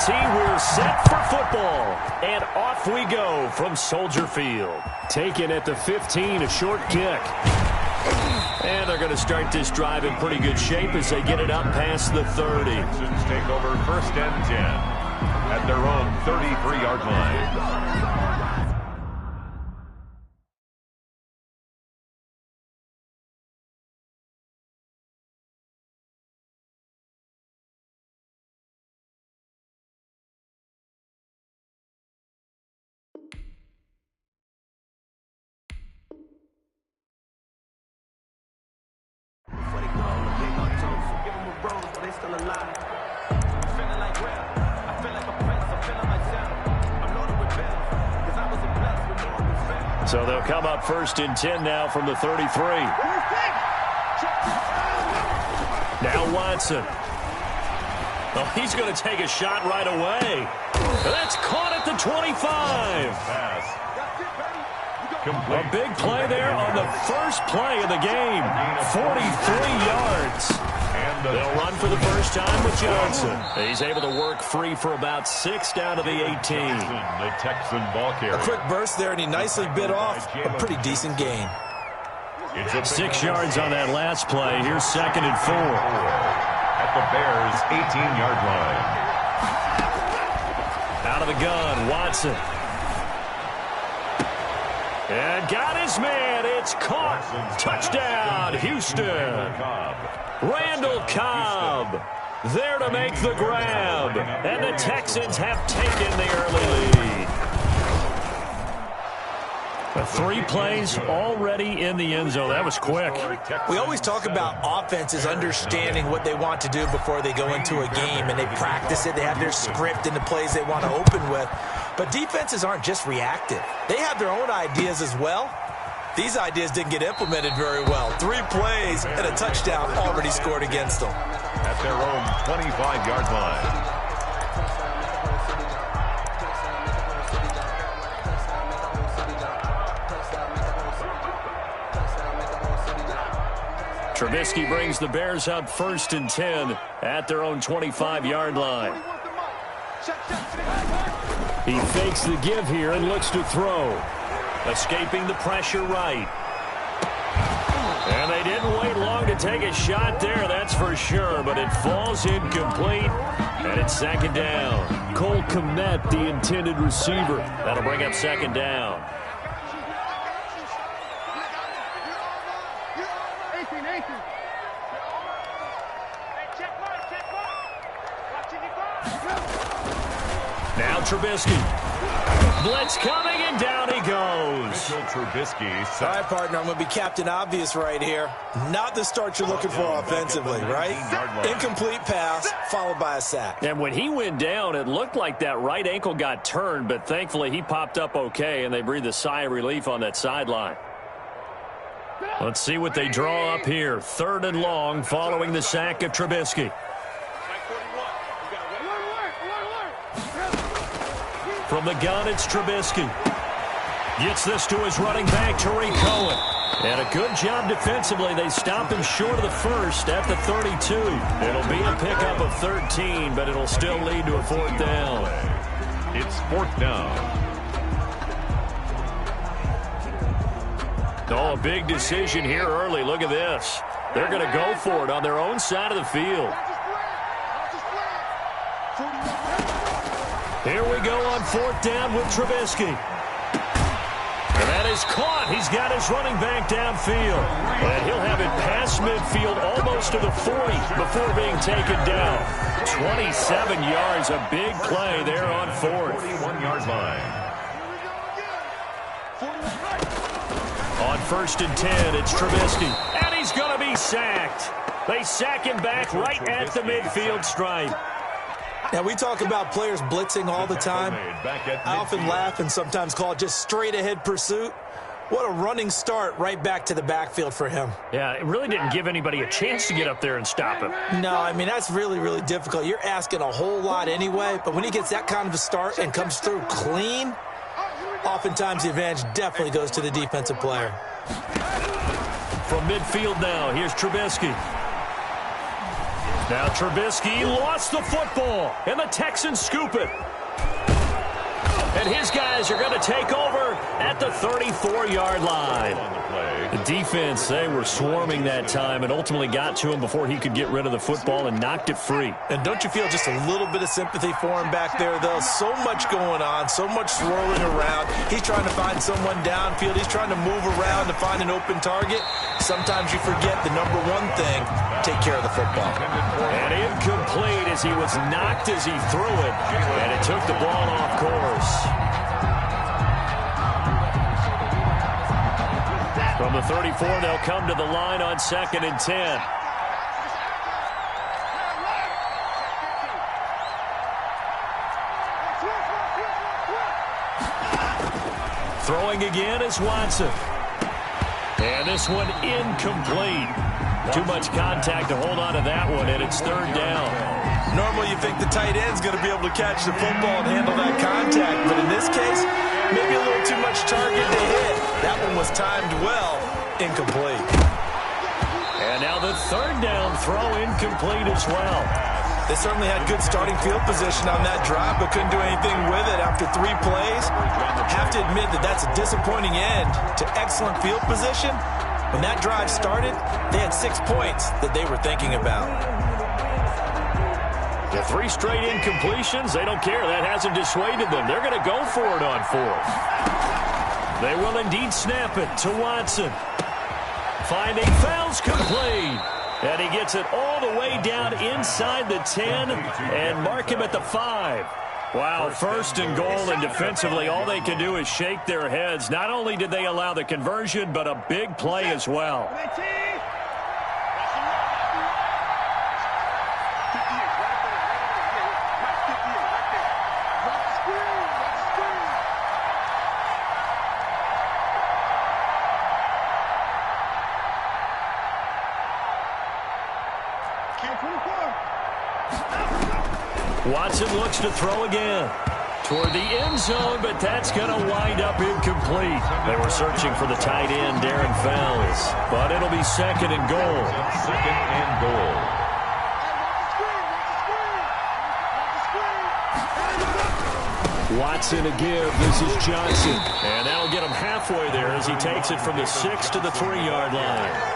team, we're set for football. And off we go from Soldier Field. Taken at the 15, a short kick. And they're going to start this drive in pretty good shape as they get it up past the 30. Texans take over 1st and 10 at their own 33-yard line. So they'll come up 1st and 10 now from the 33. Now Watson. Oh, he's going to take a shot right away. That's caught at the 25. Pass. A big play there on the first play of the game. 43 yards. They'll run for the first time with Johnson. He's able to work free for about 6 down to the 18. The Texan ball carrier. A quick burst there, and he nicely bit off a pretty decent gain. 6 yards on that last play. Here's 2nd and 4. At the Bears' 18-yard line. Out of the gun, Watson. And got his man. It's caught. Touchdown, Houston. Randall Cobb there to make the grab. And the Texans have taken the early lead. 3 plays already in the end zone. That was quick. We always talk about offenses understanding what they want to do before they go into a game, and they practice it. They have their script and the plays they want to open with. But defenses aren't just reactive. They have their own ideas as well. These ideas didn't get implemented very well. 3 plays and a touchdown already scored against them. At their own 25-yard line. Trubisky brings the Bears up 1st and 10 at their own 25-yard line. He fakes the give here and looks to throw. Escaping the pressure right. And they didn't wait long to take a shot there, that's for sure, but it falls incomplete, and it's 2nd down. Cole Kmet, the intended receiver. That'll bring up 2nd down. Now Trubisky. Blitz coming, and down he goes. Trubisky. All right, partner, I'm going to be Captain Obvious right here. Not the start you're looking for offensively, right? Incomplete pass, followed by a sack. And when he went down, it looked like that right ankle got turned, but thankfully he popped up okay, and they breathed a sigh of relief on that sideline. Let's see what they draw up here. 3rd and long following the sack of Trubisky. From the gun, it's Trubisky. Gets this to his running back, Tariq Cohen. And a good job defensively. They stop him short of the first at the 32. It'll be a pickup of 13, but it'll still lead to a 4th down. It's 4th down. Oh, a big decision here early. Look at this. They're going to go for it on their own side of the field. Here we go on 4th down with Trubisky. And that is caught. He's got his running back downfield. And he'll have it past midfield almost to the 40 before being taken down. 27 yards, a big play there on 4th. 41-yard line. On 1st and 10, it's Trubisky. And he's going to be sacked. They sack him back right at the midfield stripe. Now, we talk about players blitzing all the time. I often laugh and sometimes call it just straight-ahead pursuit. What a running start right back to the backfield for him. Yeah, it really didn't give anybody a chance to get up there and stop him. No, I mean, that's really, really difficult. You're asking a whole lot anyway, but when he gets that kind of a start and comes through clean, oftentimes the advantage definitely goes to the defensive player. From midfield now, here's Trubisky. Now Trubisky lost the football, and the Texans scoop it. And his guys are going to take over at the 34-yard line. The defense, they were swarming that time and ultimately got to him before he could get rid of the football and knocked it free. And don't you feel just a little bit of sympathy for him back there, though? So much going on, so much swirling around. He's trying to find someone downfield. He's trying to move around to find an open target. Sometimes you forget the number one thing, take care of the football. And incomplete as he was knocked as he threw it. And it took the ball off course. From the 34, they'll come to the line on 2nd and 10. Throwing again is Watson. And this one incomplete. Too much contact to hold on to that one, and it's 3rd down. Normally you think the tight end's going to be able to catch the football and handle that contact, but in this case, maybe a little too much target to hit. That one was timed well, incomplete. And now the 3rd down throw incomplete as well. They certainly had good starting field position on that drive, but couldn't do anything with it after 3 plays. Have to admit that that's a disappointing end to excellent field position. When that drive started, they had 6 points that they were thinking about. The 3 straight incompletions, they don't care. That hasn't dissuaded them. They're going to go for it on 4th. They will indeed snap it to Watson. Finding fouls complete. And he gets it all the way down inside the 10 and mark him at the 5. Wow, 1st and goal, and defensively all they can do is shake their heads. Not only did they allow the conversion, but a big play as well. Watson looks to throw again toward the end zone, but that's going to wind up incomplete. They were searching for the tight end, Darren Fells, but it'll be 2nd and goal. 2nd and goal. Watson a give. This is Johnson. And that'll get him halfway there as he takes it from the 6 to the 3-yard line.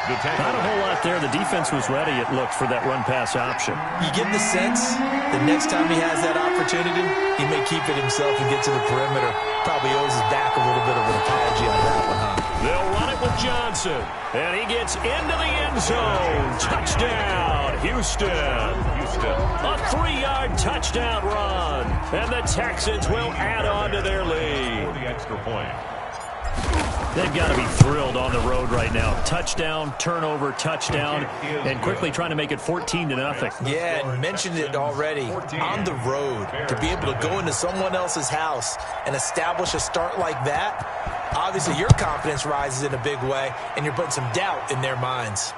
Not a whole lot there. The defense was ready, it looked, for that run-pass option. You get the sense that next time he has that opportunity, he may keep it himself and get to the perimeter. Probably owes his back a little bit of an apology on that one, huh? They'll run it with Johnson. And he gets into the end zone. Touchdown, Houston. A 3-yard touchdown run. And the Texans will add on to their lead. For the extra point. They've got to be thrilled on the road right now. Touchdown, turnover, touchdown, and quickly trying to make it 14-0. Yeah, and mentioned it already. On the road, to be able to go into someone else's house and establish a start like that, obviously your confidence rises in a big way, and you're putting some doubt in their minds.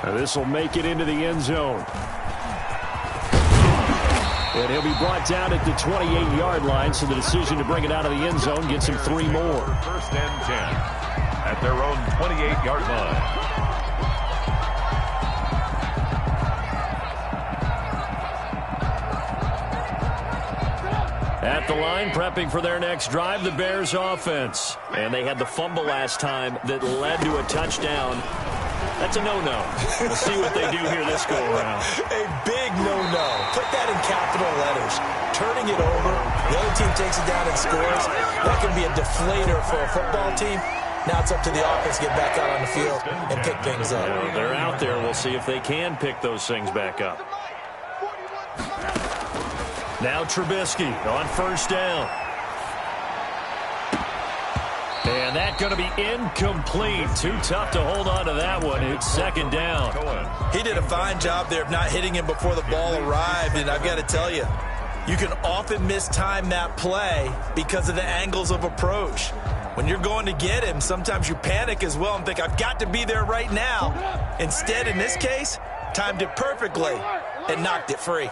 Now this will make it into the end zone. And he'll be brought down at the 28-yard line, so the decision to bring it out of the end zone gets him 3 more. 1st and 10 at their own 28-yard line. At the line, prepping for their next drive, the Bears offense. And they had the fumble last time that led to a touchdown. That's a no-no. We'll see what they do here this go-around. A big no-no. Put that in capital letters. Turning it over, the other team takes it down and scores. That can be a deflator for a football team. Now it's up to the offense to get back out on the field and pick things up. They're out there. We'll see if they can pick those things back up. Now Trubisky on 1st down. And that's going to be incomplete. Too tough to hold on to that one. It's 2nd down. He did a fine job there of not hitting him before the ball arrived, and I've got to tell you, you can often mistime that play because of the angles of approach. When you're going to get him, sometimes you panic as well and think, I've got to be there right now. Instead, in this case, timed it perfectly and knocked it free.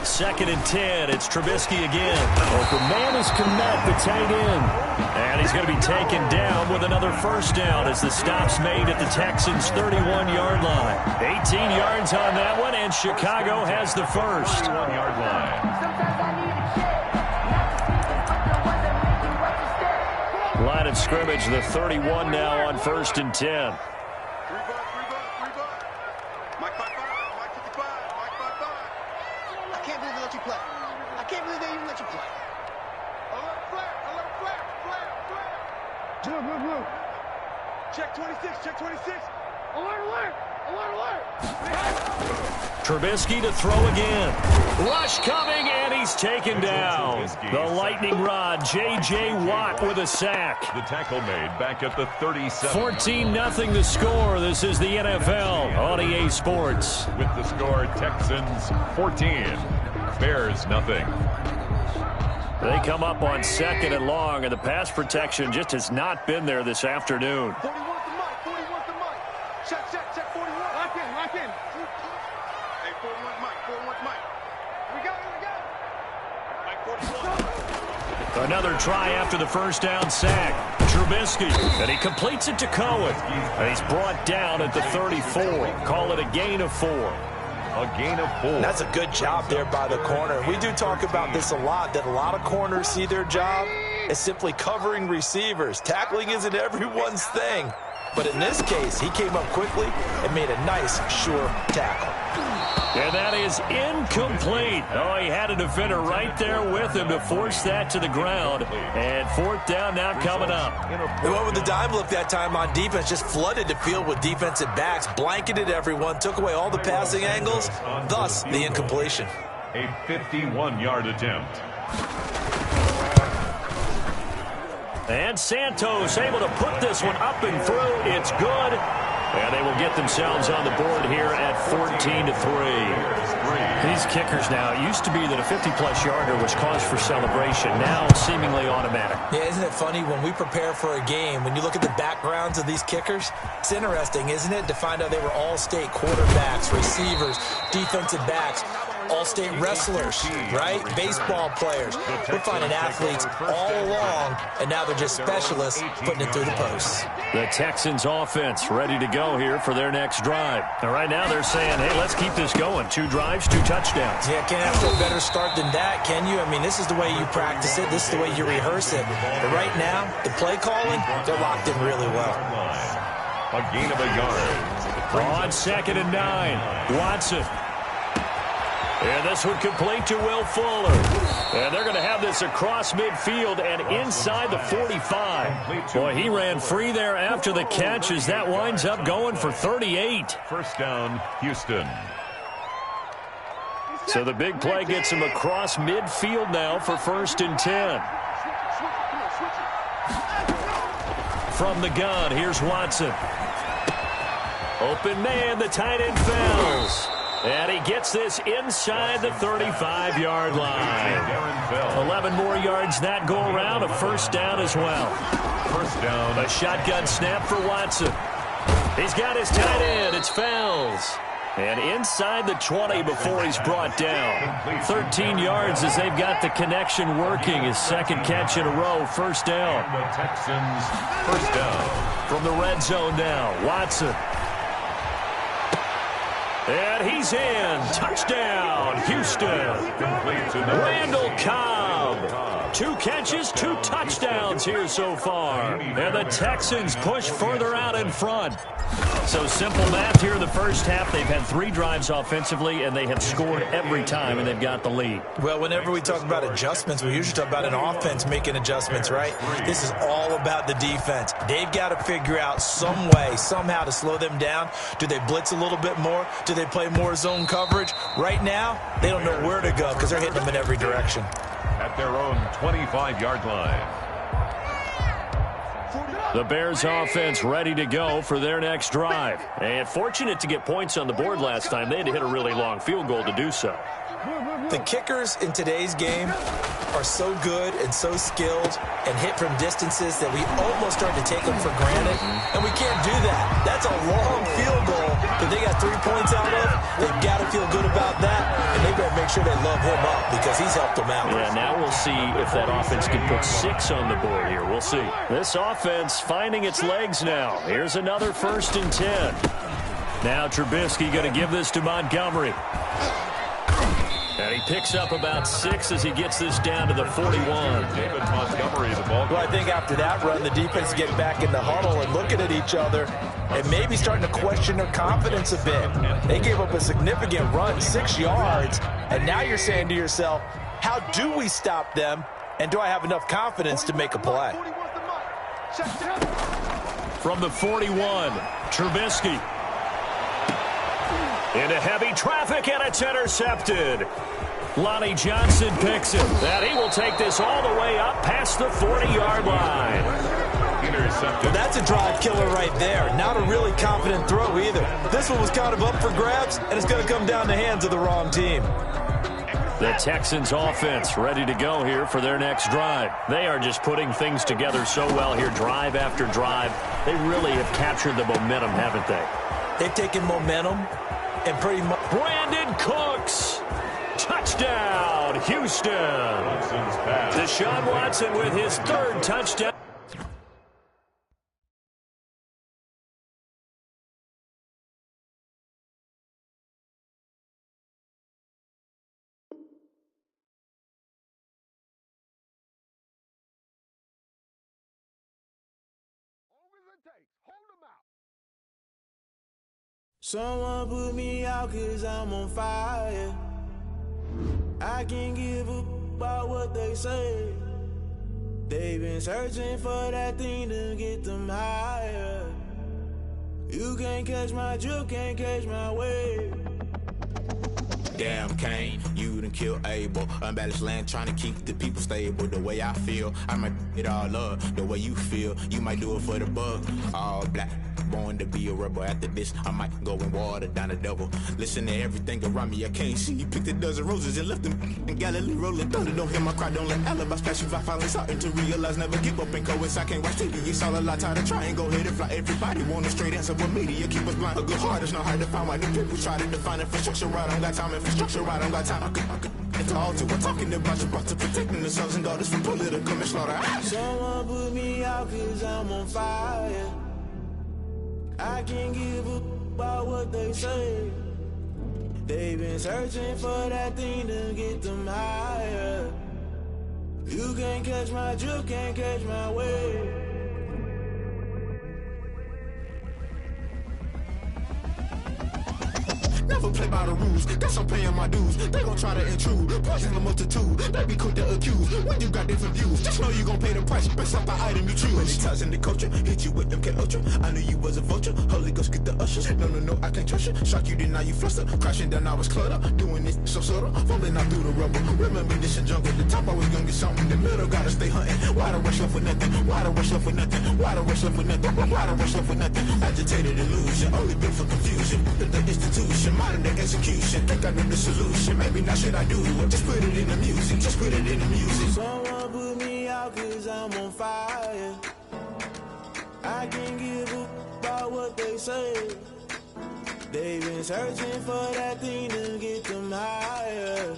2nd and 10. It's Trubisky again. Open man is Komet, the tight end. And he's going to be taken down with another first down as the stop's made at the Texans' 31-yard line. 18 yards on that one, and Chicago has the first. 31-yard line. Line of scrimmage, the 31 now on 1st and 10. Check 26, check 26. Alert. Trubisky to throw again. Rush coming, and he's taken down. The lightning rod, J.J. Watt with a sack. The tackle made back at the 37. 14-0 the score. This is the NFL on EA Sports. With the score, Texans 14, Bears nothing. They come up on 2nd and long, and the pass protection just has not been there this afternoon. 41 to Mike, 41 to Mike. Check 41. Lock in. Hey, 41 to Mike, We got it. Mike 41. Another try after the first down sack. Trubisky, and he completes it to Cohen. And he's brought down at the 34. Call it a gain of 4. A gain of 4. That's a good job there by the corner. We do talk about this a lot, that a lot of corners see their job as simply covering receivers. Tackling isn't everyone's thing. But in this case, he came up quickly and made a nice, sure tackle. And that is incomplete. Oh, he had a defender right there with him to force that to the ground. And 4th down now coming up. They went with the dime look that time on defense, just flooded the field with defensive backs, blanketed everyone, took away all the passing angles, thus the incompletion. A 51-yard attempt. And Santos able to put this one up and through. It's good. And they will get themselves on the board here at 14-3. These kickers now, it used to be that a 50-plus yarder was cause for celebration. Now seemingly automatic. Yeah, isn't it funny when we prepare for a game, when you look at the backgrounds of these kickers, it's interesting, isn't it, to find out they were all-state quarterbacks, receivers, defensive backs, all-state wrestlers, right? Baseball players. We're finding athletes all along, and now they're just specialists putting it through the posts. The Texans offense ready to go here for their next drive. And right now they're saying, hey, let's keep this going. 2 drives, 2 touchdowns. Yeah, can't ask for a better start than that, can you? I mean, this is the way you practice it. This is the way you rehearse it. But right now, the play calling, they're locked in really well. A gain of a yard. On 2nd and 9, Watson. And this one complete to Will Fuller. And they're going to have this across midfield and inside the 45. Boy, he ran free there after the catch as that winds up going for 38. First down, Houston. So the big play gets him across midfield now for 1st and 10. From the gun, here's Watson. Open man, the tight end fouls. And he gets this inside the 35-yard line. 11 more yards that go around, a first down as well. First down. A shotgun snap for Watson. He's got his tight end. It's Fells. And inside the 20 before he's brought down. 13 yards as they've got the connection working. His 2nd catch in a row, first down. The Texans, first down. From the red zone now, Watson. And he's in. Touchdown, Houston. Randall Cobb. 2 catches, 2 touchdowns here so far. And the Texans push further out in front. So simple math here in the first half. They've had 3 drives offensively, and they have scored every time, and they've got the lead. Well, whenever we talk about adjustments, we usually talk about an offense making adjustments, right? This is all about the defense. They've got to figure out some way, somehow to slow them down. Do they blitz a little bit more? Do they play more zone coverage? Right now, they don't know where to go because they're hitting them in every direction. At their own 25-yard line. The Bears offense ready to go for their next drive. And fortunate to get points on the board last time. They had to hit a really long field goal to do so. The kickers in today's game are so good and so skilled and hit from distances that we almost start to take them for granted, and we can't do that. That's a long field goal that they got 3 points out of. They've got to feel good about that, and they better make sure they love him up because he's helped them out. Yeah, now we'll see if that offense can put 6 on the board here. We'll see. This offense finding its legs now. Here's another 1st and 10. Now Trubisky going to give this to Montgomery. And he picks up about 6 as he gets this down to the 41. David Montgomery, the ball. Well, I think after that run, the defense get back in the huddle and looking at each other and maybe starting to question their confidence a bit. They gave up a significant run, 6 yards, and now you're saying to yourself, how do we stop them, and do I have enough confidence to make a play? From the 41, Trubisky. Into heavy traffic, and it's intercepted. Lonnie Johnson picks it. And he will take this all the way up past the 40-yard line. Intercepted. That's a drive killer right there. Not a really confident throw either. This one was kind of up for grabs, and it's going to come down the hands of the wrong team. The Texans offense ready to go here for their next drive. They are just putting things together so well here, drive after drive. They really have captured the momentum, haven't they? They've taken momentum and pretty much... Brandon Cooks. Touchdown, Houston. Deshaun Watson with his 3rd touchdown. Someone put me out 'cause I'm on fire. I can't give up about what they say. They've been searching for that thing to get them higher. You can't catch my drift, can't catch my wave. Damn, Kane, you done killed Abel. Unbalanced land, trying to keep the people stable. The way I feel, I might it all up. The way you feel, you might do it for the bug. All black, born to be a rebel. After this, I might go and water down the devil. Listen to everything around me, I can't see. You picked a dozen roses and left them in Galilee rolling thunder. Don't hear my cry, don't let alibis pass you. I finally starting to realize, never give up and coincide. I can't watch TV, it's all a lot. Time to try and go ahead and fly. Everybody want a straight answer, but media keep us blind. A good heart is not hard to find. Why the people try to define infrastructure right? I don't got time, infrastructure right, I don't got time. I could it's all to we're talking about you, about to protecting the sons and daughters from political manslaughter. Someone put me out 'cause I'm on fire. I can't give up about what they say. They've been searching for that thing to get them higher. You can't catch my drift, can't catch my wave. Never play by the rules, guess I'm paying my dues. They gon' try to intrude, poison the multitude. They be quick to accuse, when you got different views. Just know you gon' pay the price, based off the item you choose. Many times in the culture, hit you with them MK Ultra. I knew you was a vulture, Holy Ghost get the ushers. No, I can't trust you. Shock you, then now you fluster. Crashing down, I was cluttered. Doing this so subtle, falling out through the rubble. Remember this in jungle, the top always gonna get something. The middle gotta stay hunting. Why the rush left with nothing? Why the rush left with nothing? Why the rush left with nothing? Why the rush left with nothing? Agitated illusion, only built for confusion. The institution, modern day execution. Think I know the solution. Maybe not should I do it? Just put it in the music. Just put it in the music. Someone put me out 'cause I'm on fire. I can't give up about what they say. They've been searching for that thing to get them higher.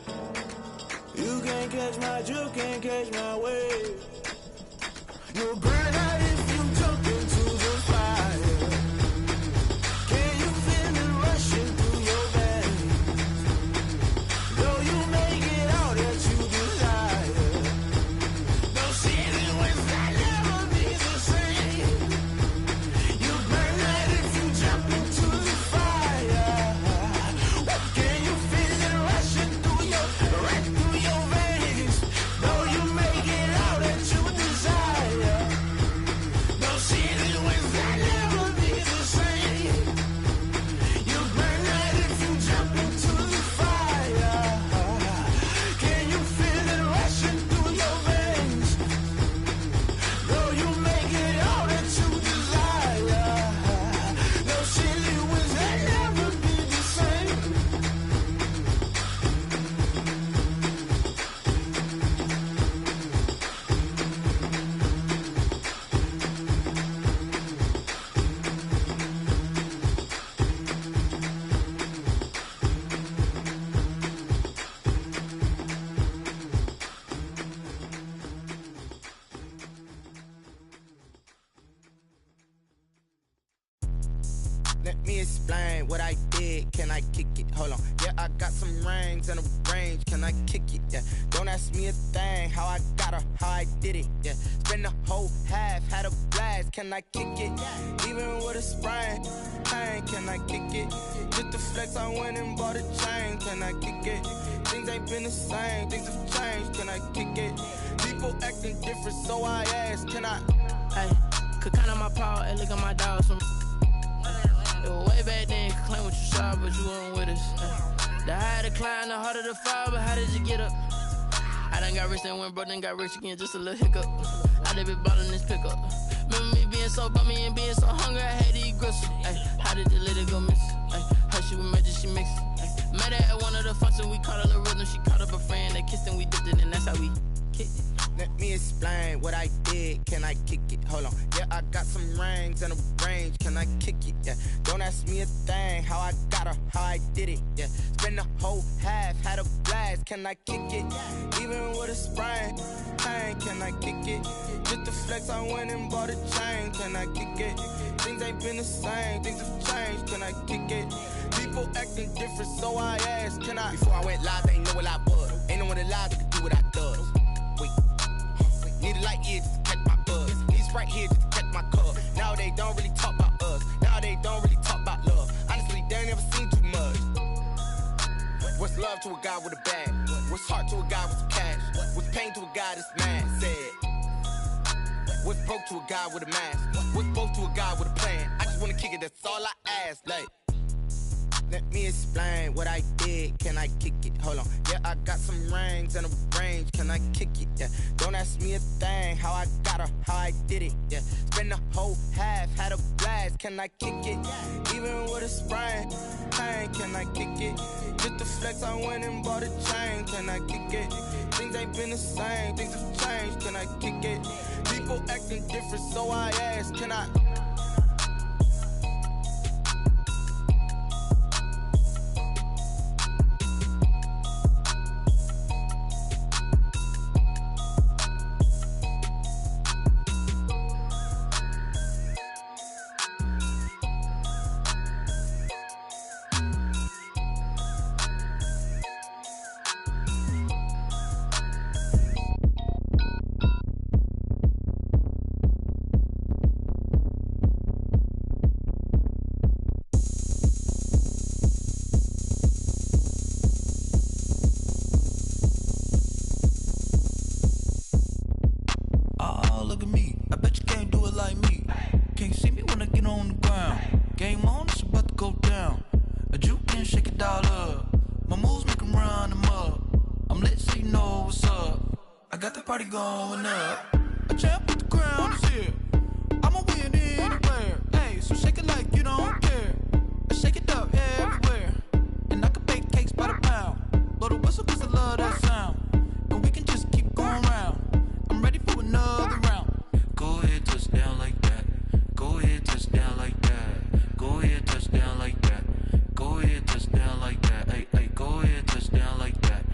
You can't catch my drift, can't catch my wave. You'll burn out if you jump into the fire. Can you feel it rushing through your veins? Though you make it out that you desire. No season when that never be the same. You burn out if you jump into the fire. Can you feel it rushing through your veins? Though you make it out that you desire. Let me explain what I did. Can I kick it? Hold on. Yeah, I got some rings and a range. Can I kick it? Yeah. Don't ask me a thing. How I got her, how I did it. Yeah. Spend the whole half, had a blast. Can I kick it? Even with a sprain. Pain, can I kick it? Just the flex, I went and bought a chain. Can I kick it? Things ain't been the same. Things have changed. Can I kick it? People acting different, so I ask. Can I? Hey, could count on my power and look at my dogs from. Way back then, you could claim what you saw, but you weren't with us. The higher the climb, the harder the fall, but how did you get up? I done got rich, then went broke, then got rich again, just a little hiccup. I done been ballin' this pickup. Remember me being so bummy and being so hungry, I had to eat gristle. Ay, how did the lady go miss? Ay, her she was magic, she mixed. Met her at one of the functions, we caught a little rhythm, she caught up a friend, they kissed and we dipped it, and that's how we kicked it. Let me explain what I did. Can I kick it? Hold on. Yeah, I got some rings and a range. Can I kick it? Yeah. Don't ask me a thing. How I got her, how I did it. Yeah. Spend the whole half, had a blast. Can I kick it? Even with a sprain. Pain, can I kick it? Just the flex, I went and bought a chain. Can I kick it? Things ain't been the same. Things have changed. Can I kick it? People acting different, so I asked. Can I? Before I went live, they ain't know what I was. Ain't no one alive that could do what I does. Wait. Need a light year just to catch my buzz. Need Sprite here just to catch my cup. Now they don't really talk about us. Now they don't really talk about love. Honestly, they ain't never seen too much. What's love to a guy with a bag? What's heart to a guy with some cash? What's pain to a guy that's mad? Said. What's broke to a guy with a mask? What's both to a guy with a plan? I just wanna kick it, that's all I ask. Like, let me explain what I did. Can I kick it? Hold on. Yeah, I got some rings and a range. Can I kick it? Yeah. Don't ask me a thing. How I got her, how I did it. Yeah. Spend the whole half, had a blast. Can I kick it? Even with a sprain. Pain, can I kick it? Just the flex, I went and bought a chain. Can I kick it? Things ain't been the same. Things have changed. Can I kick it? People acting different, so I ask. Can I? Going up, a champ with the crown is here. I'ma win anywhere. Hey, so shake it like you don't care. Shake it up everywhere. And I can bake cakes by the pound. Blow the whistle 'cause I love that sound. And we can just keep going round. I'm ready for another round. Go ahead, touch down like that. Go ahead, touch down like that. Go ahead, touch down like that. Go ahead, touch down like that. Hey, hey, go ahead, touch down like that.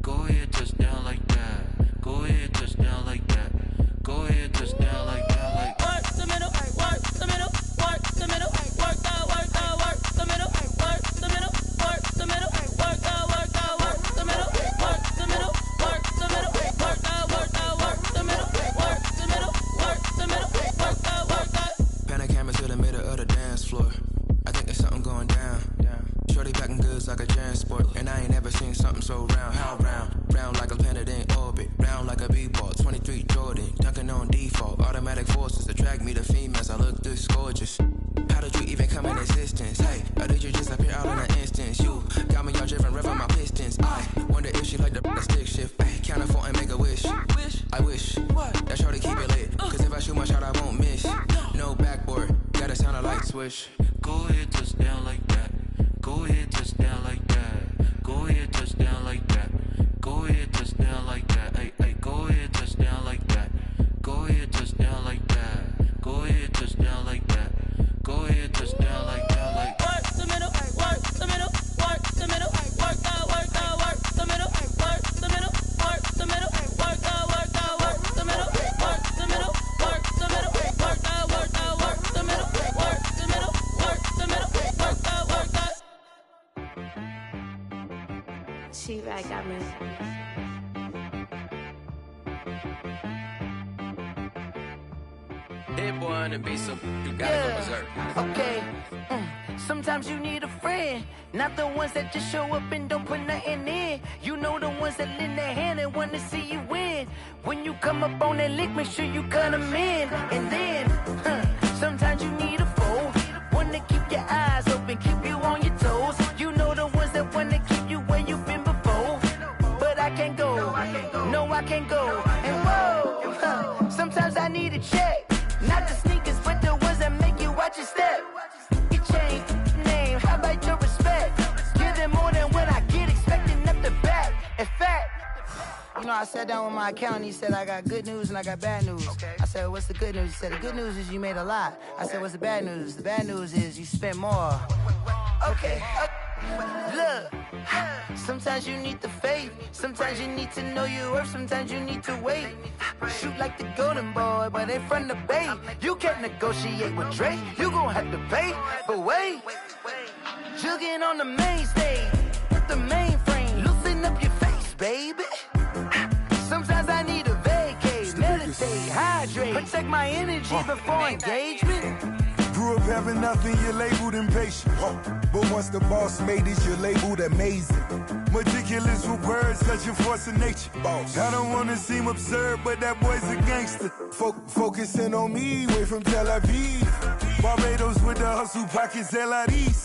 Go ahead, touch down like that. Go ahead, touch down like that. Go ahead, touch down like that. Like work the middle, work the middle, work the middle, work the middle, work the middle, work the middle, work the middle, work the middle, work the middle, work the middle, work the middle, work the middle, work the. Pan a camera to the middle of the dance floor. I think there's something going down. Shorty packing goods like a transport, and I ain't never seen something so round. How round? Round like a planet in orbit, round like a b-ball. 23 Jordan, dunking on default. Automatic forces attract me to females. I look this gorgeous. How did you even come in existence? Hey, or did you just appear out in an instance? You got me all driven, revving my pistons. I wonder if she like the stick shift. Hey, count it 4 and make a wish. I wish that shorty keep it lit. 'Cause if I shoot my shot, I won't miss. No backboard, gotta sound a light switch. Go ahead, touch down like that. Go ahead, touch down like that. Go ahead, touch down like that. Go ahead, touch down like that. Hey, hey, go ahead, touch down like that. Go ahead, touch down like that. Go ahead, touch down like that. Go ahead, touch down like that. Like work the middle, work the middle, work the middle, work the middle, work the middle, work the middle, work the middle, work the middle, work the middle, work the middle, work the middle, work the middle, work the middle, work the middle, back, I mean. Hit boy and be some, you gotta go berserk. Okay. Sometimes you need a friend, not the ones that just show up and don't put nothing in. You know the ones that lend their hand and want to see you win. When you come up on that lick, make sure you cut them in. And then, sometimes you need a foe, one to keep your eyes open, keep you on your toes. You know the ones that want to keep you where you've been before. But I can't go, no I can't go. And whoa, sometimes I need a check. Not the sneakers, but the ones that make you watch your step. You change name, how about your respect? Give them more than what I get, expecting up the back. In fact, you know, I sat down with my accountant, he said I got good news and I got bad news. I said, what's the good news? He said, the good news is you made a lot. I said, what's the bad news? The bad news is you spent more. Okay. Look, sometimes you need the faith, sometimes you need to know your worth, sometimes you need to wait. Shoot like the golden boy, but in front of the bay. You can't negotiate with Drake, you gon' have to pay. But wait, jugging on the main stage, with the mainframe, loosen up your face, baby. Sometimes I need a vacate, meditate, hydrate, protect my energy before engagement. Grew up having nothing, you're labeled impatient. But once the boss made it, you're labeled amazing. Meticulous with words, such a force of nature. I don't wanna seem absurd, but that boy's a gangster. Focusing on me, way from Tel Aviv. Barbados with the hustle pockets, LIDs.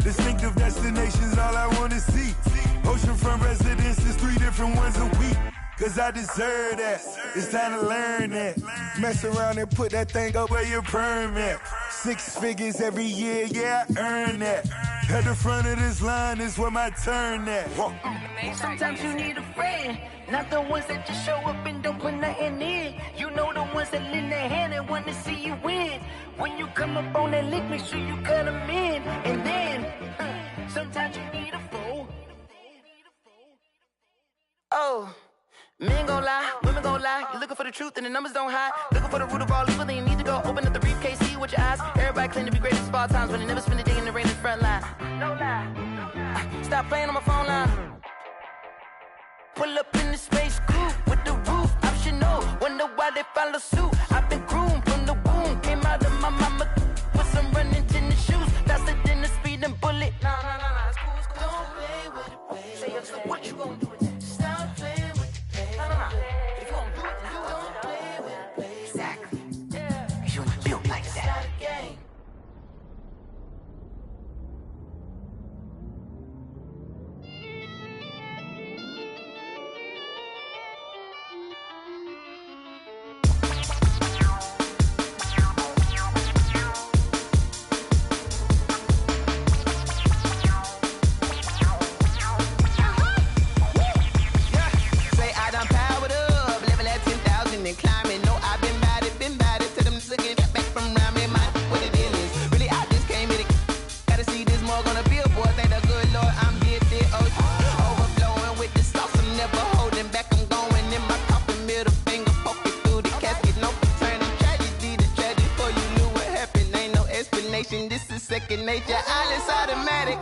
Distinctive destinations, all I wanna see. Oceanfront residences, 3 different ones a week. Cause I deserve that, it's time to learn that. Mess around and put that thing up where your permit. 6 figures every year, yeah, I earn that. At the front of this line is where my turn at. Sometimes you need a friend, not the ones that just show up and don't put nothing in. You know the ones that lend their hand and want to see you win. When you come up on that lick, make sure you cut them in. And then, sometimes you need a foe. Oh. Men gon' lie, women gon' lie. You're looking for the truth and the numbers don't hide. Looking for the root of all evil, then you need to go open up the briefcase, see with your eyes. Everybody claim to be greatest of all times, but they never spend a day in the rain in the front line. No lie. Stop playing on my phone line. Pull up in the space coupe with the roof optional. Wonder why they follow suit. I've been groomed from the womb, came out of my mama with some running tennis shoes, faster than the speeding bullet. Nah, it's cool, it's cool. Don't play with it, baby. Say so what you gon' do? Stop playing. If you don't do it, then you don't play with it, baby. Exactly. Yeah. You ain't built like that. And climbing, no, I've been bad it, to them looking back from round me, mind what it is. Really, I just came in it. Gotta see this more gonna be a boy. Thank the good Lord, I'm gifted. Overflowing with the sauce, I'm never holding back. I'm going in my coffin, middle finger poking through the casket. No turning tragedy to tragedy. Before you knew what happened, ain't no explanation. This is second nature. All is automatic.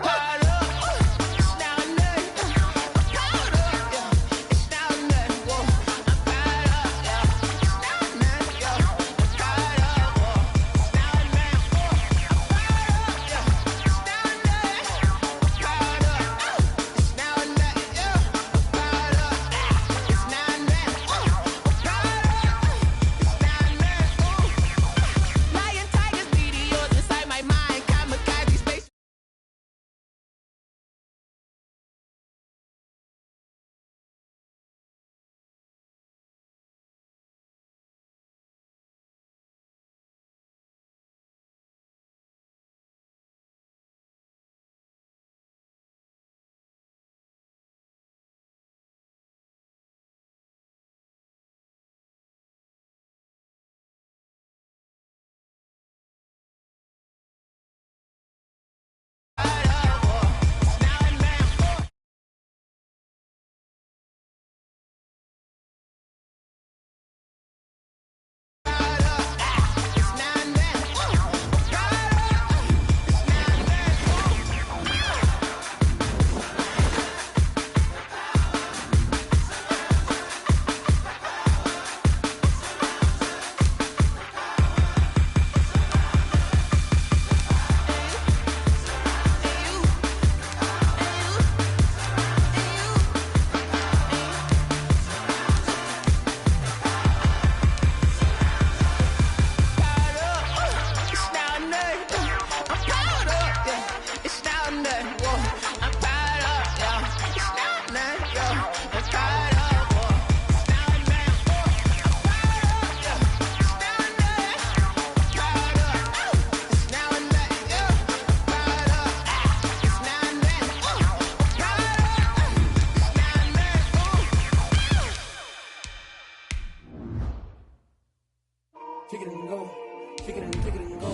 kick it and go, kick it and go.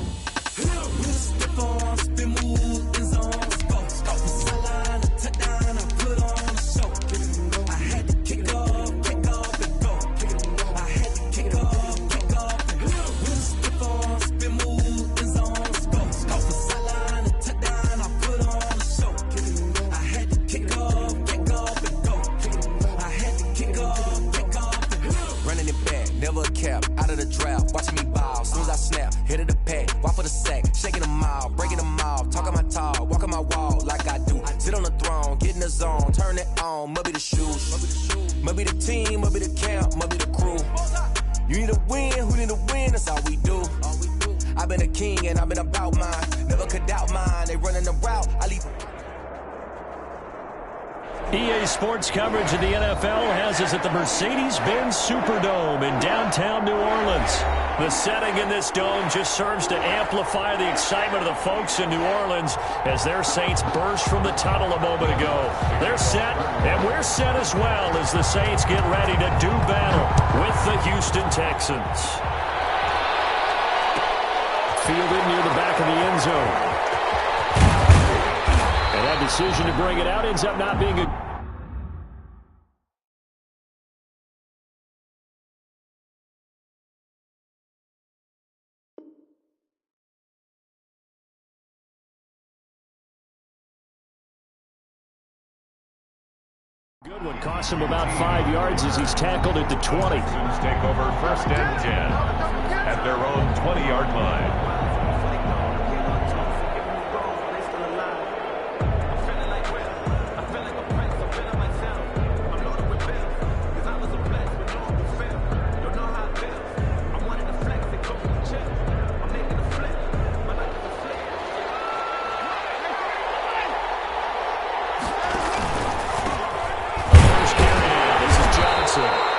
Step on, spin, move, in zone, go. From sideline to touchdown, I put on a show. I had to kick off and go. I had to kick off and go. Step on, spin, move, in zone, go. From sideline to touchdown, I put on a show. I had to kick off and go. I had to kick off and go. Running it back, never a cap, out of the draft, watching me ball. Soon as I snap, hit of the pack, walk for the sack, shaking them all, breaking them all, talking my talk, walking my wall like I do. Sit on the throne, get in the zone, turn it on, must be the shoes, must be the team, must be the camp, must be the crew. You need a win, who need a win, that's all we do. I've been a king and I've been about mine, never could doubt mine, they running the route, I leave. EA Sports coverage of the NFL has us at the Mercedes-Benz Superdome in downtown New Orleans. The setting in this dome just serves to amplify the excitement of the folks in New Orleans as their Saints burst from the tunnel a moment ago. They're set, and we're set as well as the Saints get ready to do battle with the Houston Texans. Fielded near the back of the end zone. And that decision to bring it out ends up not being a... Good one. Cost him about 5 yards as he's tackled at the 20. Texans take over 1st and 10 at their own 20-yard line.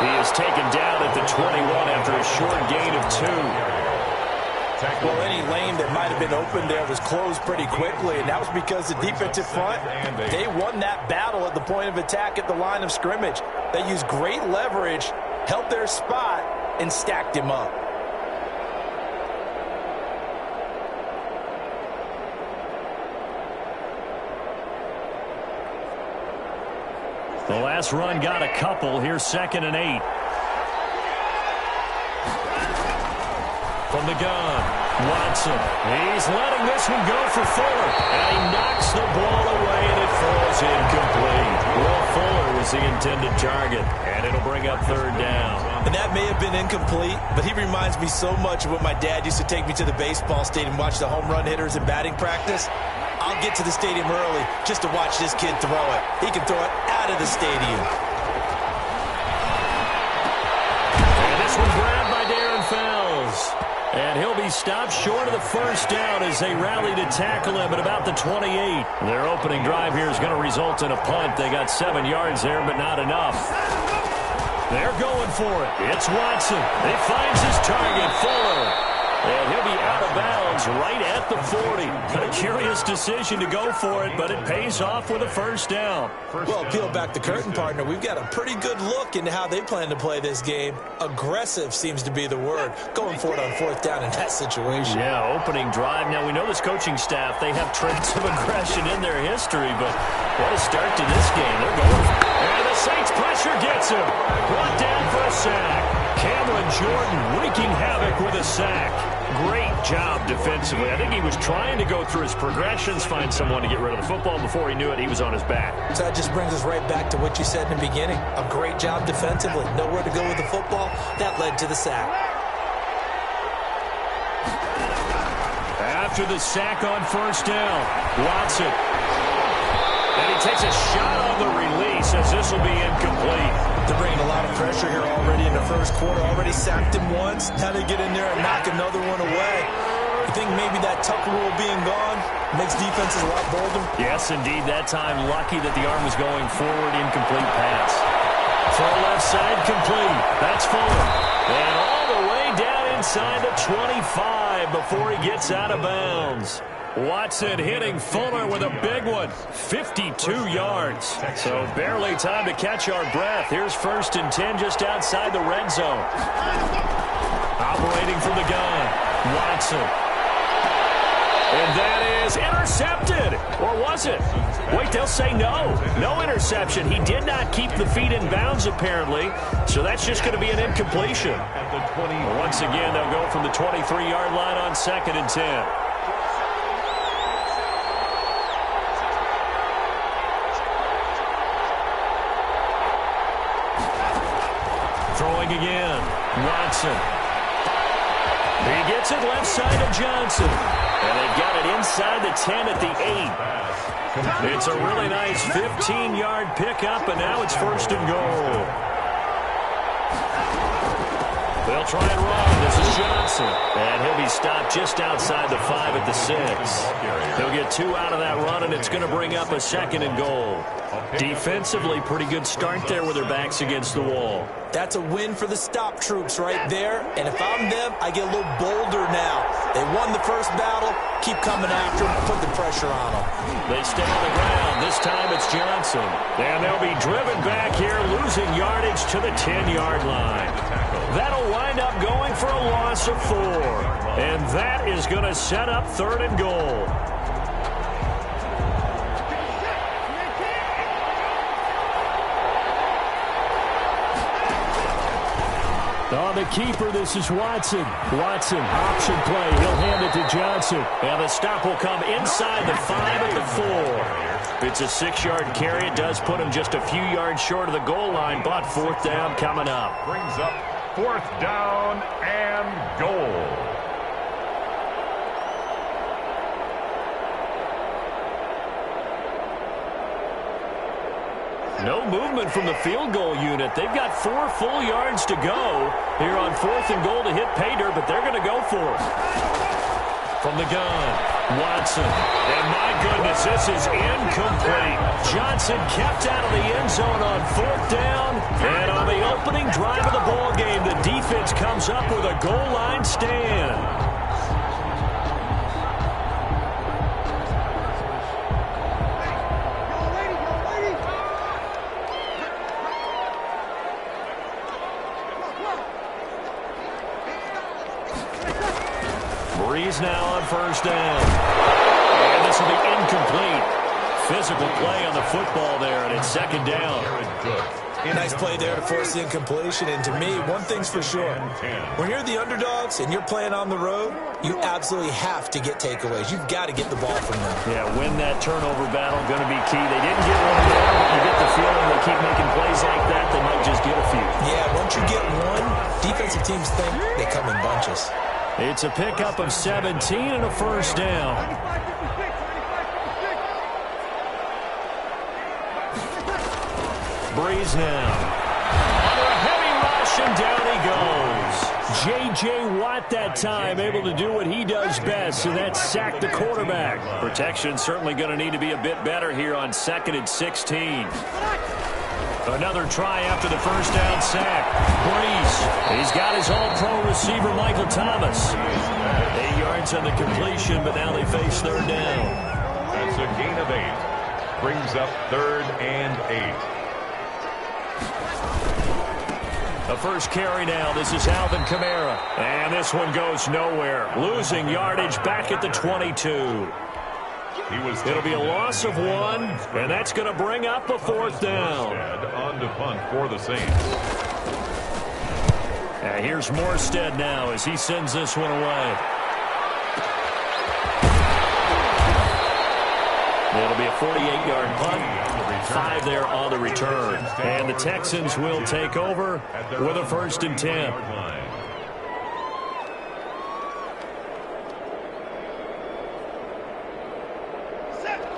He is taken down at the 21 after a short gain of 2. Well, any lane that might have been open there was closed pretty quickly, and that was because the defensive front, they won that battle at the point of attack at the line of scrimmage. They used great leverage, held their spot, and stacked him up. The last run got a couple. Here's 2nd and 8. From the gun, Watson. He's letting this one go for Fuller. And he knocks the ball away, and it falls incomplete. Will Fuller was the intended target, and it'll bring up 3rd down. And that may have been incomplete, but he reminds me so much of when my dad used to take me to the baseball stadium and watch the home run hitters in batting practice. I'll get to the stadium early just to watch this kid throw it. He can throw it out of the stadium. And this one grabbed by Darren Fells. And he'll be stopped short of the 1st down as they rally to tackle him at about the 28. Their opening drive here is going to result in a punt. They got 7 yards there, but not enough. They're going for it. It's Watson. He finds his target, Fuller. And he'll be out of bounds right at the 40. A curious decision to go for it, but it pays off with a 1st down. Well, peel back the curtain, partner. We've got a pretty good look into how they plan to play this game. Aggressive seems to be the word. Going for it on 4th down in that situation. Yeah, opening drive. Now, we know this coaching staff, they have traits of aggression in their history, but what a start to this game. They're going. And the Saints pressure gets him. Brought down for a sack. Cameron Jordan wreaking havoc with a sack. Great job defensively. I think he was trying to go through his progressions, find someone to get rid of the football. Before he knew it, he was on his back. So that just brings us right back to what you said in the beginning. A great job defensively. Nowhere to go with the football. That led to the sack. After the sack on 1st down, Watson. And he takes a shot on the release as this will be incomplete. They're bringing a lot of pressure here already in the 1st quarter. Already sacked him once. Now they get in there and knock another one away. You think maybe that tuck rule being gone makes defenses a lot bolder? Yes, indeed. That time, lucky that the arm was going forward. Incomplete pass. Full left side complete. That's Fuller. And all the way down inside the 25 before he gets out of bounds. Watson hitting Fuller with a big one. 52 yards. So barely time to catch our breath. Here's 1st and 10 just outside the red zone. Operating from the gun, Watson. And that is intercepted. Or was it? Wait, they'll say no. No interception. He did not keep the feet in bounds, apparently. So that's just going to be an incompletion. Once again, they'll go from the 23-yard line on 2nd and 10. Throwing again, Watson. He gets it left side of Johnson. And they've got it inside the 10 at the 8. It's a really nice 15-yard pickup, and now it's 1st and goal. They'll try and run. This is Johnson. And he'll be stopped just outside the 5 at the 6. He'll get 2 out of that run, and it's going to bring up a 2nd and goal. Defensively, pretty good start there with their backs against the wall. That's a win for the stop troops right there. And if I'm them, I get a little bolder now. They won the first battle. Keep coming after them. Put the pressure on them. They stay on the ground. This time it's Johnson. And they'll be driven back here, losing yardage to the 10-yard line. That'll wind up going for a loss of 4. And that is going to set up 3rd and goal. On the keeper, this is Watson. Watson, option play. He'll hand it to Johnson. And the stop will come inside the 5 at the 4. It's a 6-yard carry. It does put him just a few yards short of the goal line, but 4th down coming up. Brings up 4th down and goal. No movement from the field goal unit. They've got 4 full yards to go here on 4th and goal to hit pay dirt, but they're going to go for it. From the gun, Watson. And my goodness, this is incomplete. Johnson kept out of the end zone on 4th down. And on the opening drive of the ball game, the defense comes up with a goal line stand. Breeze now on 1st down. And this will be incomplete. Physical play on the football there, and it's 2nd down. Nice play there to force the incompletion. And to me, one thing's for sure. When you're the underdogs and you're playing on the road, you absolutely have to get takeaways. You've got to get the ball from them. Yeah, win that turnover battle, going to be key. They didn't get one there, but you get the feeling they keep making plays like that, they might just get a few. Yeah, once you get one, defensive teams think they come in bunches. It's a pickup of 17 and a 1st down. Breeze now. Under a heavy rush, and down he goes. J.J. Watt that time able to do what he does best, and that's sack the quarterback. Protection certainly going to need to be a bit better here on 2nd and 16. Another try after the 1st down sack. Breeze. He's got his all-pro receiver, Michael Thomas. 8 yards on the completion, but now they face 3rd down. That's a gain of 8. Brings up 3rd and 8. The first carry now. This is Alvin Kamara. And this one goes nowhere. Losing yardage back at the 22. It'll be a loss of 1, and that's going to bring up a 4th down. On to punt for the Saints. And here's Morstead now as he sends this one away. It'll be a 48-yard punt. 5 there on the return. And the Texans will take over with a 1st and 10.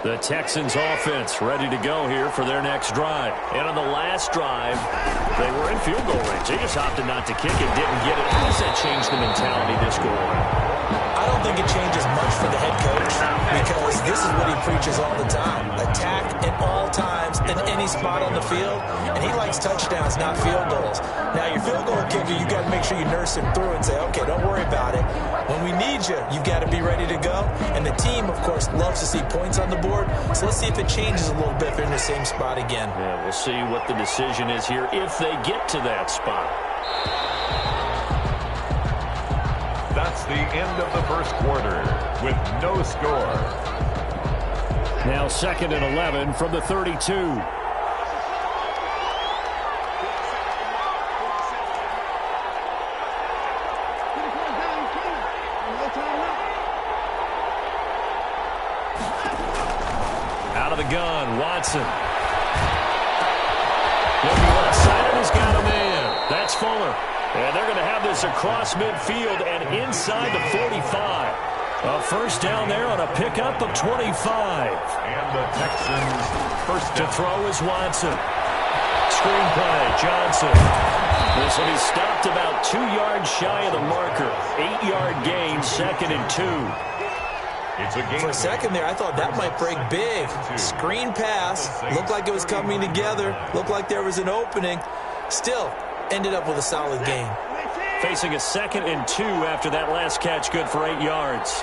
The Texans offense ready to go here for their next drive. And on the last drive, they were in field goal range. They just opted not to kick it, didn't get it. How does that change the mentality this go on? I don't think it changes much for the head coach because this is what he preaches all the time. Attack at all times in any spot on the field, and he likes touchdowns, not field goals. Now, your field goal kicker, you got to make sure you nurse him through and say, okay, don't worry about it. When we need you, you've got to be ready to go. And the team, of course, loves to see points on the board, so let's see if it changes a little bit if they're in the same spot again. Yeah, we'll see what the decision is here if they get to that spot. That's the end of the first quarter with no score. Now 2nd and 11 from the 32. Out of the gun, Watson. Looking left side, and he's got a man. That's Fuller. And they're going to have this across midfield and inside the 45. A first down there on a pickup of 25. And the Texans first to throw is Watson. Screenplay, Johnson. This will be stopped about 2 yards shy of the marker. 8-yard gain, 2nd and 2. It's a game. For a second there, I thought that might break big. Screen pass. Looked like it was coming together. Looked like there was an opening. Still, ended up with a solid gain. Facing a 2nd and 2 after that last catch, good for 8 yards.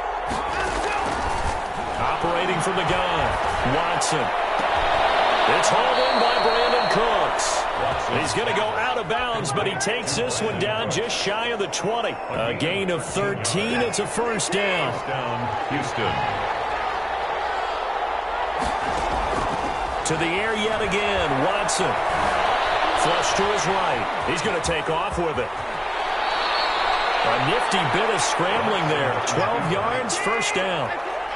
Operating from the gun, Watson. It's hauled in by Brandon Cooks. He's going to go out of bounds, but he takes this one down just shy of the 20. A gain of 13. It's a first down. Houston. To the air yet again, Watson. Flush to his right. He's going to take off with it. A nifty bit of scrambling there. 12 yards, first down.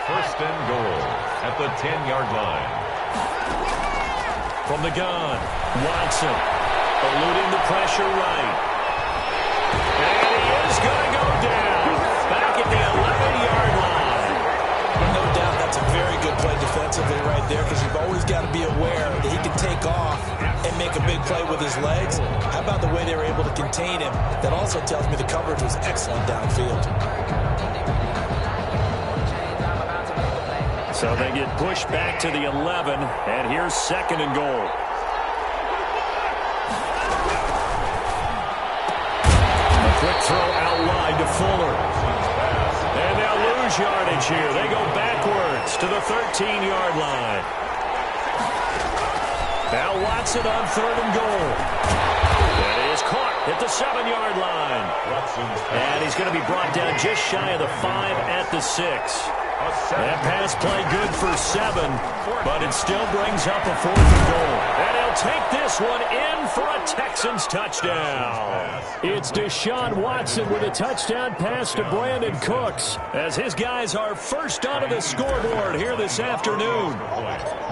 First and goal at the 10-yard line. From the gun, Watson. Eluding the pressure right. And he is going to go down. Back at the 11-yard line. No doubt that's a very good play defensively right there because you've always got to be aware that he can take off and make a big play with his legs. How about the way they were able to contain him? That also tells me the coverage was excellent downfield. So they get pushed back to the 11, and here's 2nd and goal. A quick throw out wide to Fuller. And they'll lose yardage here. They go backwards to the 13-yard line. Now Watson on 3rd and goal. That is caught at the 7-yard line. And he's going to be brought down just shy of the 5 at the 6. That pass play good for 7, but it still brings up a 4th and goal. And he'll take this one in for a Texans touchdown. It's Deshaun Watson with a touchdown pass to Brandon Cooks as his guys are first onto the scoreboard here this afternoon.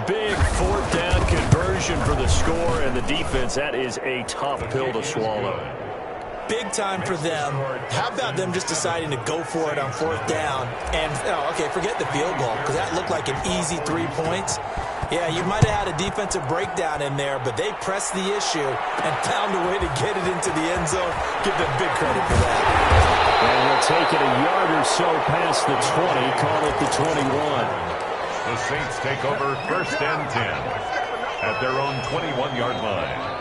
Big 4th down conversion for the score, and the defense, that is a tough pill to swallow. Big time for them. How about them just deciding to go for it on 4th down? And, okay, forget the field goal, because that looked like an easy 3 points. Yeah, you might have had a defensive breakdown in there, but they pressed the issue and found a way to get it into the end zone. Give them big credit for that. And we'll take it a yard or so past the 20, call it the 21. The Saints take over 1st and 10 at their own 21-yard line.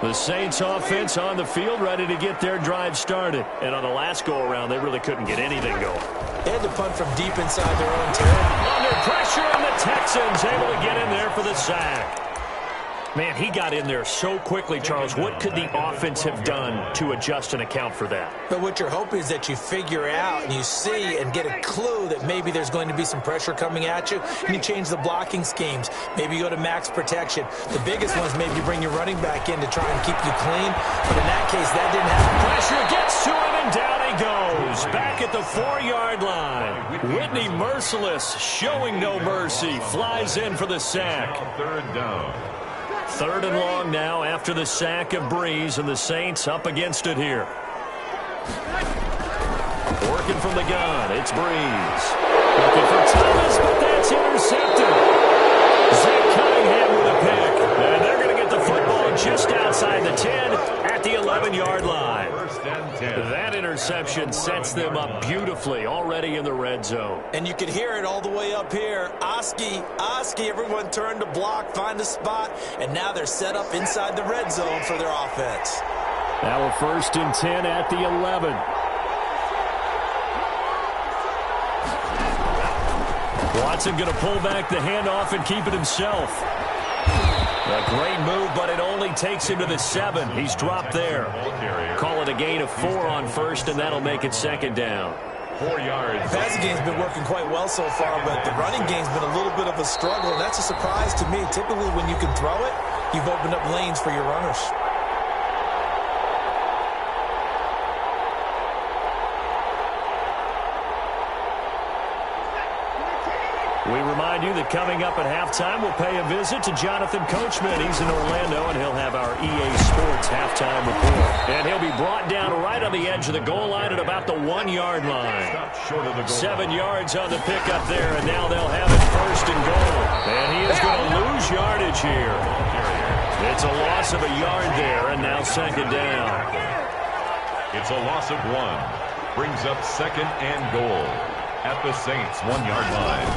The Saints offense on the field, ready to get their drive started. And on the last go-around, they really couldn't get anything going. They had to punt from deep inside their own territory. Under pressure, and the Texans able to get in there for the sack. Man, he got in there so quickly, Charles. What could the offense have done to adjust and account for that? But what you're hoping is that you figure out and you see and get a clue that maybe there's going to be some pressure coming at you, and you change the blocking schemes. Maybe you go to max protection. The biggest one is maybe you bring your running back in to try and keep you clean. But in that case, that didn't happen. Pressure gets to him, and down he goes. Back at the 4-yard line. Whitney merciless, showing no mercy. Flies in for the sack. 3rd down. 3rd and long now after the sack of Breeze, and the Saints up against it here. Working from the gun, it's Breeze. Looking for Thomas, but that's intercepted. Zach Cunningham with a pick. And they're going to get the football just outside the 10 at the 11-yard line. 1st and 10. reception sets them up beautifully already in the red zone. And you can hear it all the way up here. Oski, everyone turned to block, find a spot, and now they're set up inside the red zone for their offense. Now we're 1st and 10 at the 11. Watson going to pull back the handoff and keep it himself. A great move, but it only takes him to the 7. He's dropped there. Call it a gain of 4 on 1st, and that'll make it 2nd down. 4 yards. The passing game's been working quite well so far, but the running game's been a little bit of a struggle, and that's a surprise to me. Typically, when you can throw it, you've opened up lanes for your runners. We remind you that coming up at halftime, we'll pay a visit to Jonathan Coachman. He's in Orlando, and he'll have our EA Sports halftime report. And he'll be brought down right on the edge of the goal line at about the 1-yard line. 7 yards on the pickup there, and now they'll have it 1st and goal. And he is going to lose yardage here. It's a loss of a yard there, and now 2nd down. It's a loss of 1. Brings up 2nd and goal at the Saints' 1-yard line.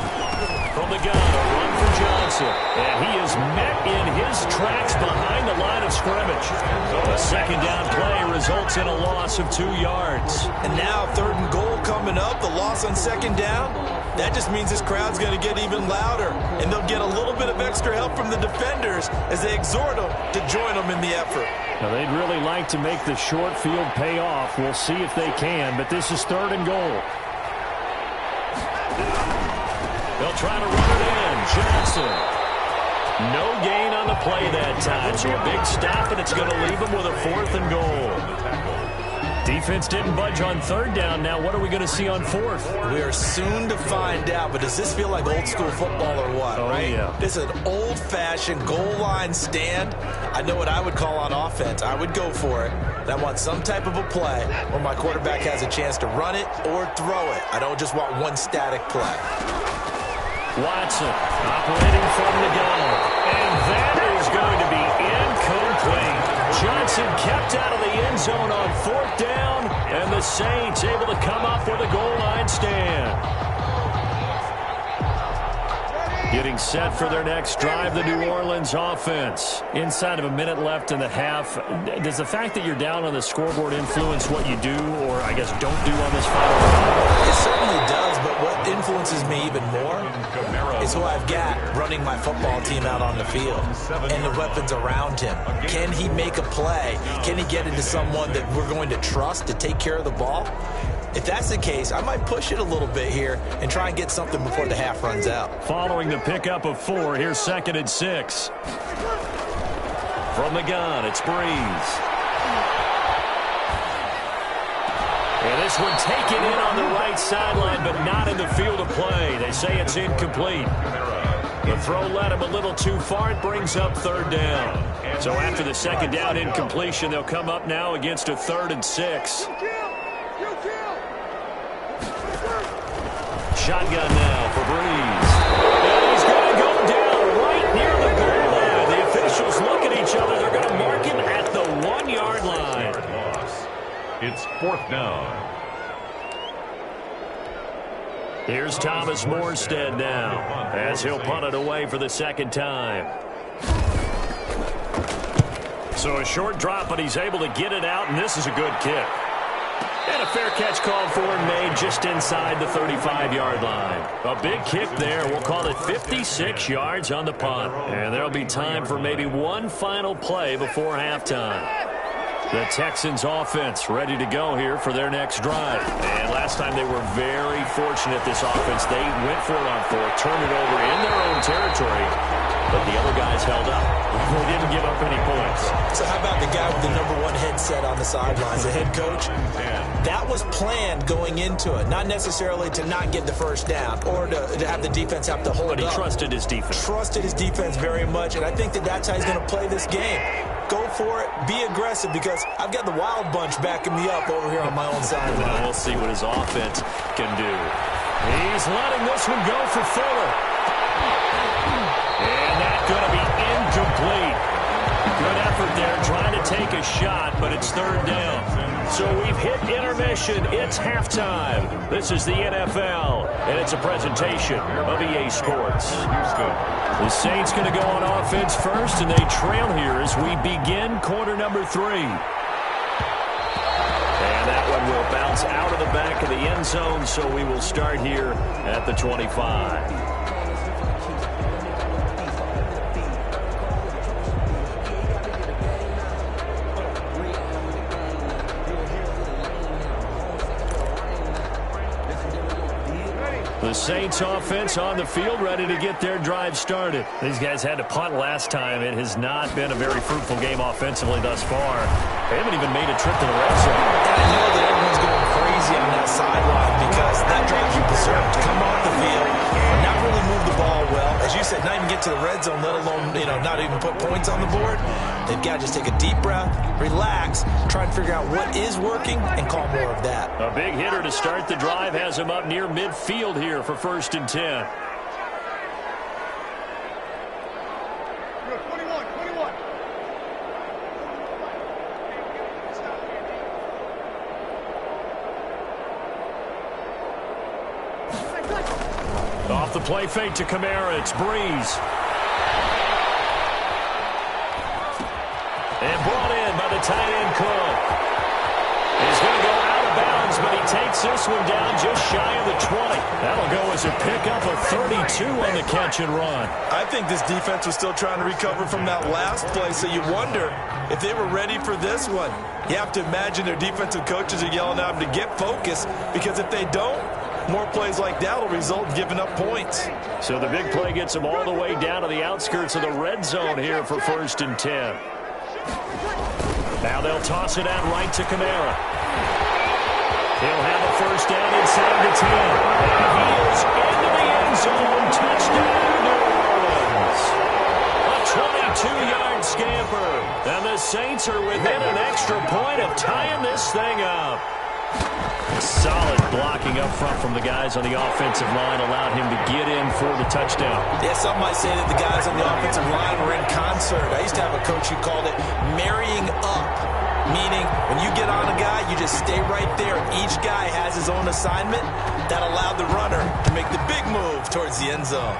From the gun, a run for Johnson. And he is met in his tracks behind the line of scrimmage. A 2nd down play results in a loss of 2 yards. And now 3rd and goal coming up. The loss on 2nd down. That just means this crowd's going to get even louder. And they'll get a little bit of extra help from the defenders as they exhort them to join them in the effort. Now, they'd really like to make the short field pay off. We'll see if they can, but this is 3rd and goal. They'll try to run it in. Johnson. No gain on the play that time, so a big stop, and it's going to leave them with a 4th and goal. Defense didn't budge on 3rd down. Now what are we going to see on 4th? We are soon to find out, but does this feel like old school football or what, right? Yeah. This is an old-fashioned goal line stand. I know what I would call on offense. I would go for it. And I want some type of a play where my quarterback has a chance to run it or throw it. I don't just want one static play. Watson operating from the gun. And that is going to be incomplete. Johnson kept out of the end zone on 4th down, and the Saints able to come up with a goal line stand. Getting set for their next drive, the New Orleans offense. Inside of a minute left in the half, does the fact that you're down on the scoreboard influence what you do, or I guess don't do on this final drive? It certainly does, but what influences me even more is who I've got running my football team out on the field and the weapons around him. Can he make a play? Can he get into someone that we're going to trust to take care of the ball? If that's the case, I might push it a little bit here and try and get something before the half runs out. Following the pickup of 4, here's 2nd and 6. From the gun, it's Breeze. And this one taken in on the right sideline, but not in the field of play. They say it's incomplete. The throw led him a little too far. It brings up 3rd down. So after the 2nd down incompletion, they'll come up now against a 3rd and 6. Shotgun now for Breeze. And he's going to go down right near the goal line. The officials look at each other. They're going to mark him at the 1-yard line. It's 4th down. Here's Thomas Morstead now as he'll punt it away for the 2nd time. So a short drop, but he's able to get it out, and this is a good kick. And a fair catch called for and made just inside the 35-yard line. A big kick there. We'll call it 56 yards on the punt. And there'll be time for maybe one final play before halftime. The Texans offense ready to go here for their next drive. And last time they were very fortunate, this offense. They went for it on 4th, turned it over in their own territory, but the other guys held up. They didn't give up any points. So how about the guy with the #1 headset on the sidelines, the head coach? That was planned going into it, not necessarily to not get the 1st down or to have the defense have to hold up. But he trusted his defense. Trusted his defense very much, and I think that that's how he's going to play this game. Go for it. Be aggressive, because I've got the Wild Bunch backing me up over here on my own sideline. We'll see what his offense can do. He's letting this one go for Fuller. And that's going to be incomplete. Good effort there trying to take a shot, but it's 3rd down. So we've hit intermission. It's halftime. This is the NFL, and it's a presentation of EA Sports. The Saints going to go on offense first, and they trail here as we begin quarter number 3. And that one will bounce out of the back of the end zone, so we will start here at the 25. The Saints offense on the field, ready to get their drive started. These guys had to punt last time. It has not been a very fruitful game offensively thus far. They haven't even made a trip to the red zone. And I know that everyone's going crazy on that sideline because that drive you deserve to come off the field and not really move the ball well. As you said, not even get to the red zone, let alone, not even put points on the board. They've got to just take a deep breath, relax, try and figure out what is working, and call more of that. A big hitter to start the drive has him up near midfield here for 1st and 10. Off the play fake to Kamara, it's Breeze. And brought in by the tight end Cook. He's going to go out of bounds, but he takes this one down just shy of the 20. That'll go as a pickup of 32 on the catch and run. I think this defense was still trying to recover from that last play, so you wonder if they were ready for this one. You have to imagine their defensive coaches are yelling at them to get focused, because if they don't, more plays like that will result in giving up points. So the big play gets them all the way down to the outskirts of the red zone here for 1st and 10. Now they'll toss it out right to Kamara. He'll have a first down inside the 10. And he is into the end zone. Touchdown, New Orleans. A 22-yard scamper. And the Saints are within an extra point of tying this thing up. Solid blocking up front from the guys on the offensive line allowed him to get in for the touchdown. Yeah, some might say that the guys on the offensive line were in concert. I used to have a coach who called it marrying up, meaning when you get on a guy, you just stay right there. Each guy has his own assignment. That allowed the runner to make the big move towards the end zone.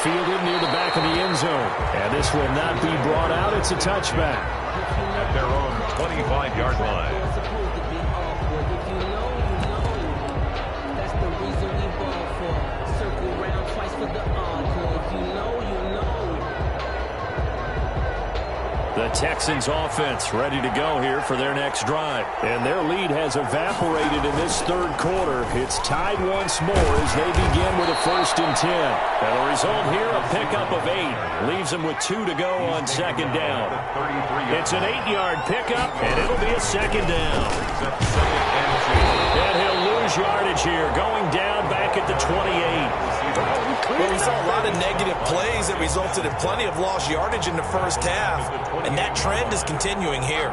Fielded near the back of the end zone. And this will not be brought out. It's a touchback. At their own 25-yard line. The Texans offense ready to go here for their next drive. And their lead has evaporated in this third quarter. It's tied once more as they begin with a 1st and 10. And the result here, a pickup of 8. Leaves them with 2 to go on 2nd down. It's an 8-yard pickup, and it'll be a 2nd down. And he'll lose yardage here, going down back at the 28. Well, we saw a lot of negative plays that resulted in plenty of lost yardage in the first half, and that trend is continuing here.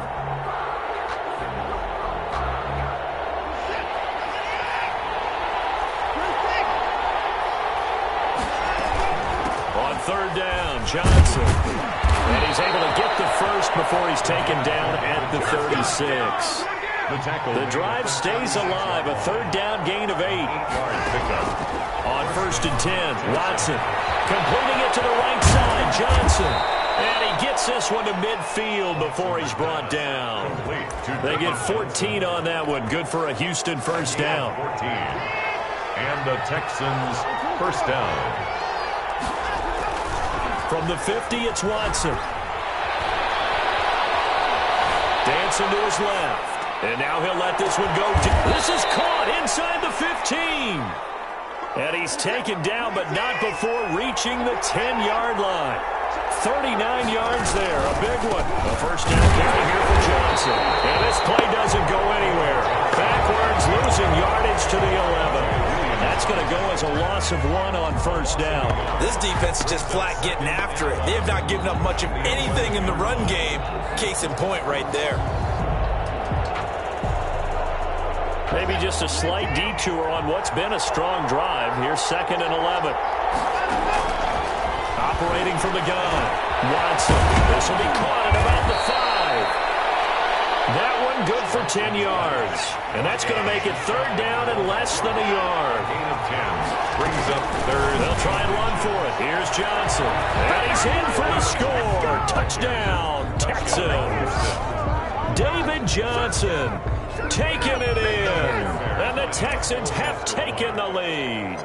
On 3rd down, Johnson. And he's able to get the first before he's taken down at the 36. The drive stays alive. A 3rd down gain of 8. On 1st and 10, Watson completing it to the right side. Johnson. And he gets this one to midfield before he's brought down. They get 14 on that one. Good for a Houston first down. 14. And the Texans first down. From the 50, it's Watson. Dancing to his left. And now he'll let this one go. This is caught inside the 15. And he's taken down, but not before reaching the 10-yard line. 39 yards there, a big one. A first down carry here for Johnson. And this play doesn't go anywhere. Backwards, losing yardage to the 11. That's going to go as a loss of 1 on 1st down. This defense is just flat getting after it. They have not given up much of anything in the run game. Case in point right there. Maybe just a slight detour on what's been a strong drive. Here's 2nd and 11. Operating from the gun. Watson. This will be caught at about the 5. good for 10 yards. And that's going to make it third down and less than a yard. Gain of 10. Brings up third. They'll try and run for it. Here's Johnson. And he's in for the score. Touchdown, Texans. David Johnson taking it in. And the Texans have taken the lead.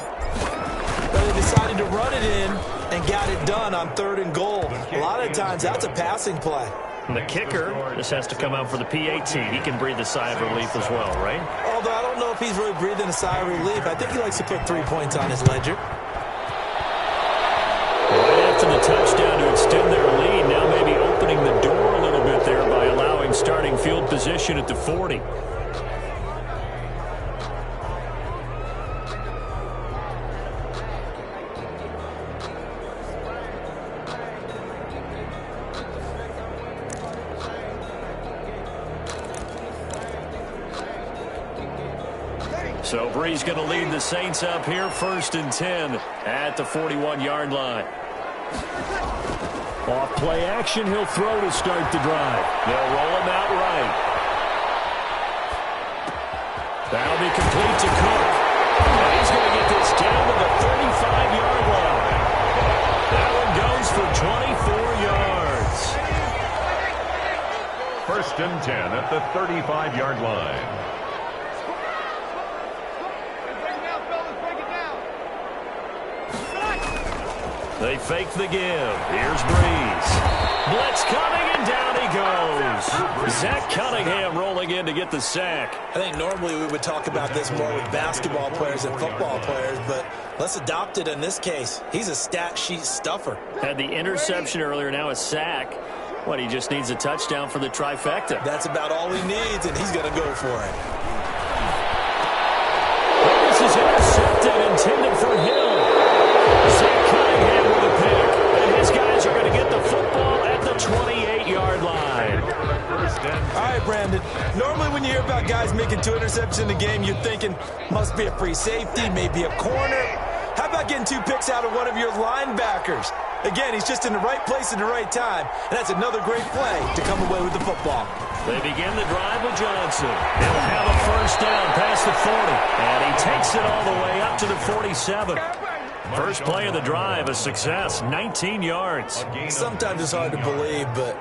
But they decided to run it in and got it done on 3rd and goal. A lot of times that's a passing play. And the kicker just has to come out for the PAT. He can breathe a sigh of relief as well, right? Although I don't know if he's really breathing a sigh of relief. I think he likes to put 3 points on his ledger. Right after the touchdown to extend their lead, now maybe opening the door a little bit there by allowing starting field position at the 40. So Bree's going to lead the Saints up here, 1st and 10 at the 41-yard line. Off play action, he'll throw to start the drive. They'll roll him out right. That'll be complete to Cook. And he's going to get this down to the 35-yard line. That one goes for 24 yards. 1st and 10 at the 35-yard line. They fake the give. Here's Breeze. Blitz coming, and down he goes. Zach Cunningham rolling in to get the sack. I think normally we would talk about this more with basketball players and football players, but let's adopt it in this case. He's a stat sheet stuffer. Had the interception earlier, now a sack. What, he just needs a touchdown for the trifecta. That's about all he needs, and he's going to go for it. This is intercepted, intended for Hill. Zach Cunningham with a pick. And his guys are going to get the football at the 28-yard line. All right, Brandon. Normally when you hear about guys making 2 interceptions in the game, you're thinking, must be a free safety, maybe a corner. How about getting 2 picks out of one of your linebackers? Again, he's just in the right place at the right time. And that's another great play to come away with the football. They begin the drive with Johnson. He'll have a first down past the 40. And he takes it all the way up to the 47. First play of the drive, a success, 19 yards. Sometimes it's hard to believe, but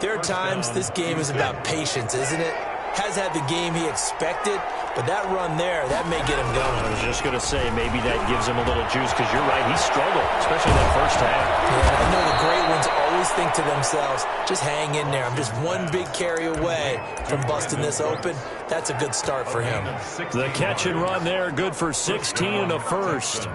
there are times this game is about patience, isn't it? Has had the game he expected, but that run there, that may get him going. I was just going to say, maybe that gives him a little juice, because you're right, he struggled, especially that first half. Yeah, I know the great ones always think to themselves, just hang in there. I'm just one big carry away from busting this open. That's a good start for him. The catch and run there, good for 16 and a first.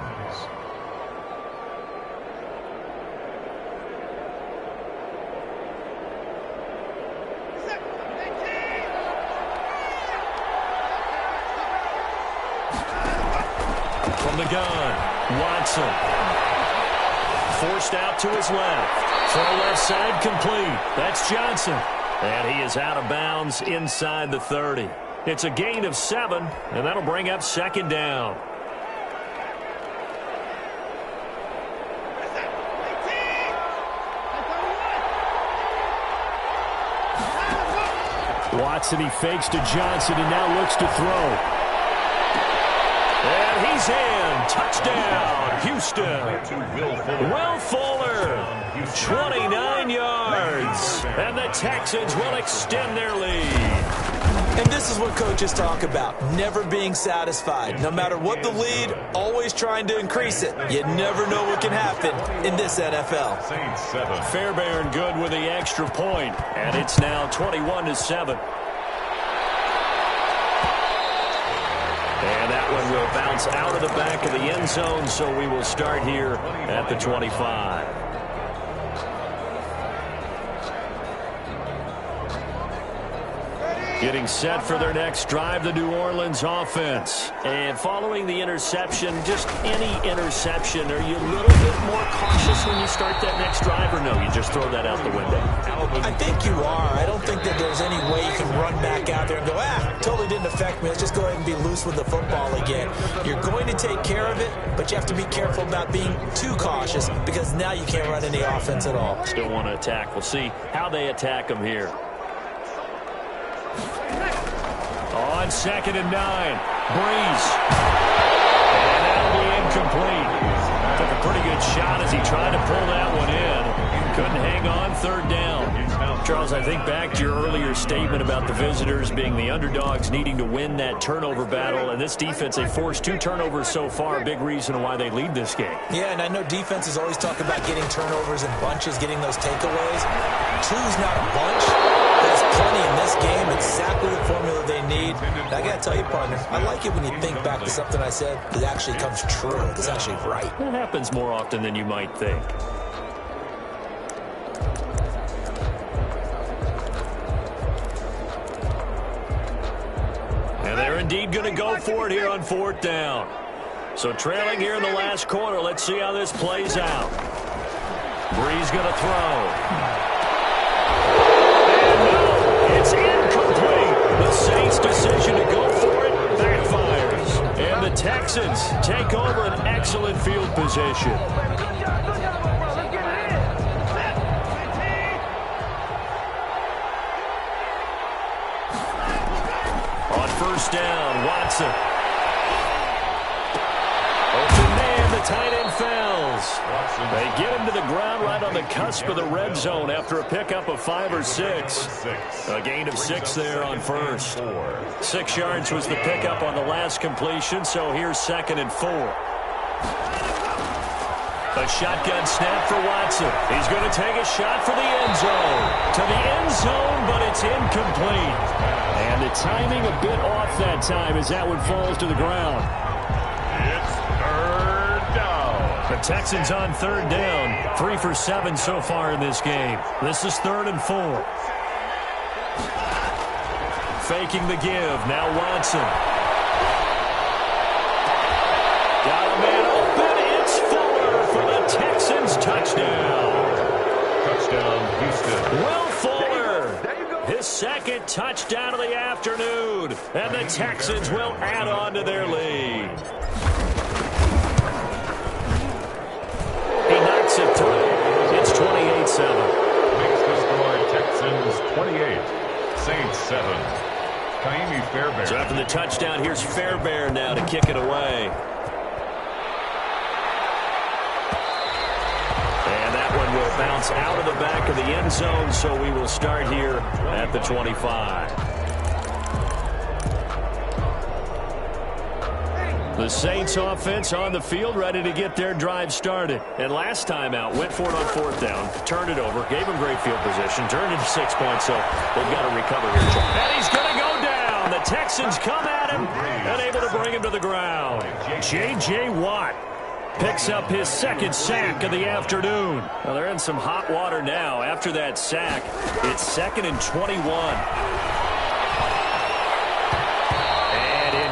From the gun, Watson. Forced out to his left. Throw left side complete. That's Johnson. And he is out of bounds inside the 30. It's a gain of 7, and that'll bring up 2nd down. Watson, he fakes to Johnson and now looks to throw. And he's in. Touchdown, Houston. Will Fuller, 29 yards. And the Texans will extend their lead. And this is what coaches talk about, never being satisfied. No matter what the lead, always trying to increase it. You never know what can happen in this NFL. Fairbairn good with the extra point, and it's now 21-7. And that one will bounce out of the back of the end zone, so we will start here at the 25. Getting set for their next drive, the New Orleans offense. And following the interception, just any interception, are you a little bit more cautious when you start that next drive, or no, you just throw that out the window? I think you are. I don't think that there's any way you can run back out there and go, totally didn't affect me. Let's just go ahead and be loose with the football again. You're going to take care of it, but you have to be careful about being too cautious because now you can't run any offense at all. Still want to attack. We'll see how they attack them here. on 2nd and 9. Breeze. And that'll be incomplete. Took a pretty good shot as he tried to pull that one in. Couldn't hang on, 3rd down. Charles, I think back to your earlier statement about the visitors being the underdogs needing to win that turnover battle. And this defense, they forced 2 turnovers so far. A big reason why they lead this game. Yeah, and I know defenses always talk about getting turnovers in bunches, getting those takeaways. 2's not a bunch. There's plenty in this game. Exactly the formula they need. And I got to tell you, partner, I like it when you think back to something I said that actually comes true. It's actually right. It happens more often than you might think. And they're indeed going to go for it here on 4th down. So trailing here in the last quarter. Let's see how this plays out. Breeze going to throw. It's incomplete. The Saints' decision to go for it backfires. And the Texans take over an excellent field position. On 1st down, Watson. Open man, the tight end fails. They get him to the ground right on the cusp of the red zone after a pickup of 5 or 6. A gain of 6 there on 1st. 6 yards was the pickup on the last completion, so here's 2nd and 4. A shotgun snap for Watson. He's going to take a shot for the end zone. To the end zone, but it's incomplete. And the timing a bit off that time as that one falls to the ground. It's 3rd down. The Texans on 3rd down. 3 for 7 so far in this game. This is 3rd and 4. Faking the give. Now Watson. Got a man open. It's Fuller for the Texans. Touchdown. Touchdown, Houston. Will Fuller. His 2nd touchdown of the afternoon. And the Texans will add on to their lead. He knocks it through. It's 28-7. Makes the score Texans 28, Saints 7. Kaimi Fairbairn. So after the touchdown, here's Fairbairn now to kick it away. And that one will bounce out of the back of the end zone, so we will start here at the 25. The Saints offense on the field ready to get their drive started. And last time out, went for it on 4th down, turned it over, gave them great field position, turned into 6 points, so they've got to recover here. And he's going to go down. The Texans come at him and able to bring him to the ground. J.J. Watt picks up his 2nd sack of the afternoon. Well, they're in some hot water now. After that sack, it's 2nd and 21.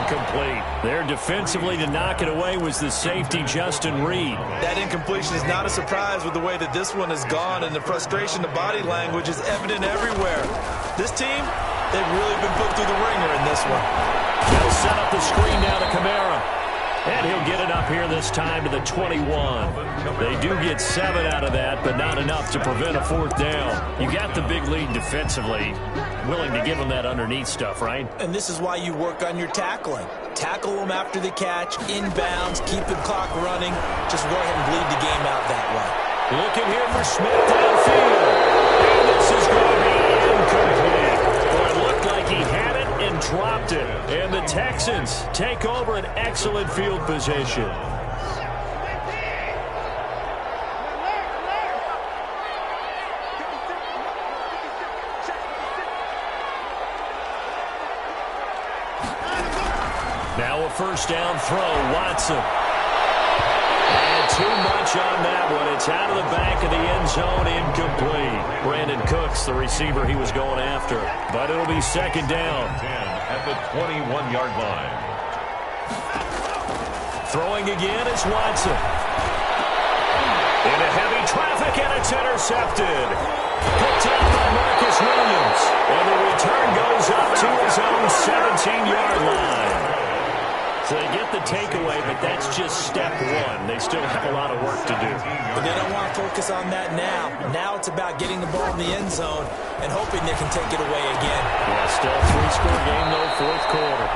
Incomplete. There defensively to knock it away was the safety, Justin Reed. That incompletion is not a surprise with the way that this one has gone, and the frustration, the body language is evident everywhere. This team, they've really been put through the ringer in this one. They'll set up the screen now to Kamara. And he'll get it up here this time to the 21. They do get 7 out of that, but not enough to prevent a 4th down. You got the big lead defensively. Willing to give them that underneath stuff, right? And this is why you work on your tackling. Tackle them after the catch, inbounds, keep the clock running. Just go ahead and bleed the game out that way. Looking here for Smith downfield. And this is going to be incomplete. Well, it looked like he had it and dropped it. And the Texans take over an excellent field position. Now a 1st down throw, Watson. And too much on that one. It's out of the back of the end zone, incomplete. Brandon Cooks, the receiver he was going after. But it'll be 2nd down. 10 at the 21-yard line. Throwing again is Watson. Into heavy traffic, and it's intercepted. Picked up by Marcus Williams. And the return goes up to his own 17-yard line. So they get the takeaway, but that's just step one. They still have a lot of work to do. But they don't want to focus on that now. Now it's about getting the ball in the end zone and hoping they can take it away again. Yeah, still a 3-score game, though, fourth quarter.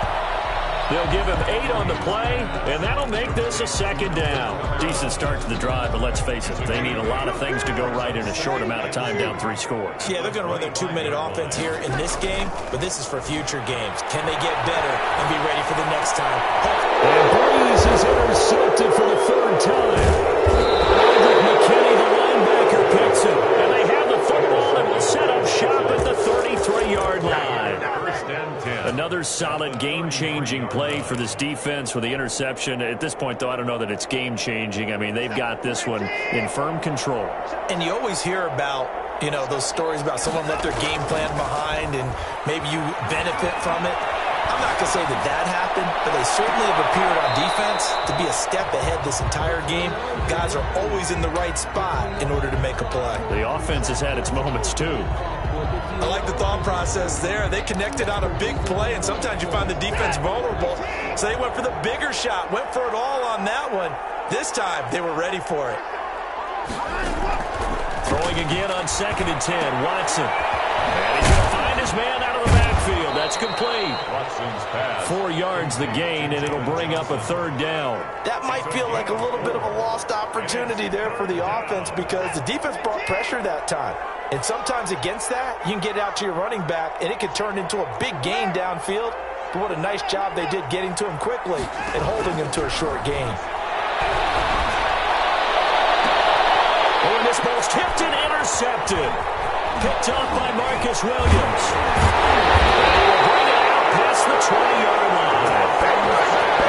They'll give him 8 on the play, and that'll make this a second down. Decent start to the drive, but let's face it, they need a lot of things to go right in a short amount of time down 3 scores. Yeah, they're going to run their 2-minute offense here in this game, but this is for future games. Can they get better and be ready for the next time? And Breeze is intercepted for the third time. McKinney, the linebacker, picks it, and they have the football and will set up shop at the 33-yard line. Another solid game-changing play for this defense with the interception. At this point, though, I don't know that it's game-changing. I mean, they've got this one in firm control. And you always hear about, you know, those stories about someone left their game plan behind and maybe you benefit from it. I'm not going to say that that happened, but they certainly have appeared on defense to be a step ahead this entire game. Guys are always in the right spot in order to make a play. The offense has had its moments, too. I like the thought process there. They connected on a big play, and sometimes you find the defense vulnerable. So they went for the bigger shot, went for it all on that one. This time, they were ready for it. Throwing again on 2nd and 10, Watson. And he's going to find his man out of the backfield. That's complete. Watson's pass. 4 yards the gain, and it'll bring up a third down. That might feel like a little bit of a lost opportunity there for the offense because the defense brought pressure that time. And sometimes against that, you can get out to your running back, and it can turn into a big gain downfield. But what a nice job they did getting to him quickly and holding him to a short gain. Oh, and this ball's tipped and intercepted. Picked off by Marcus Williams. Bring it out past the 20-yard line.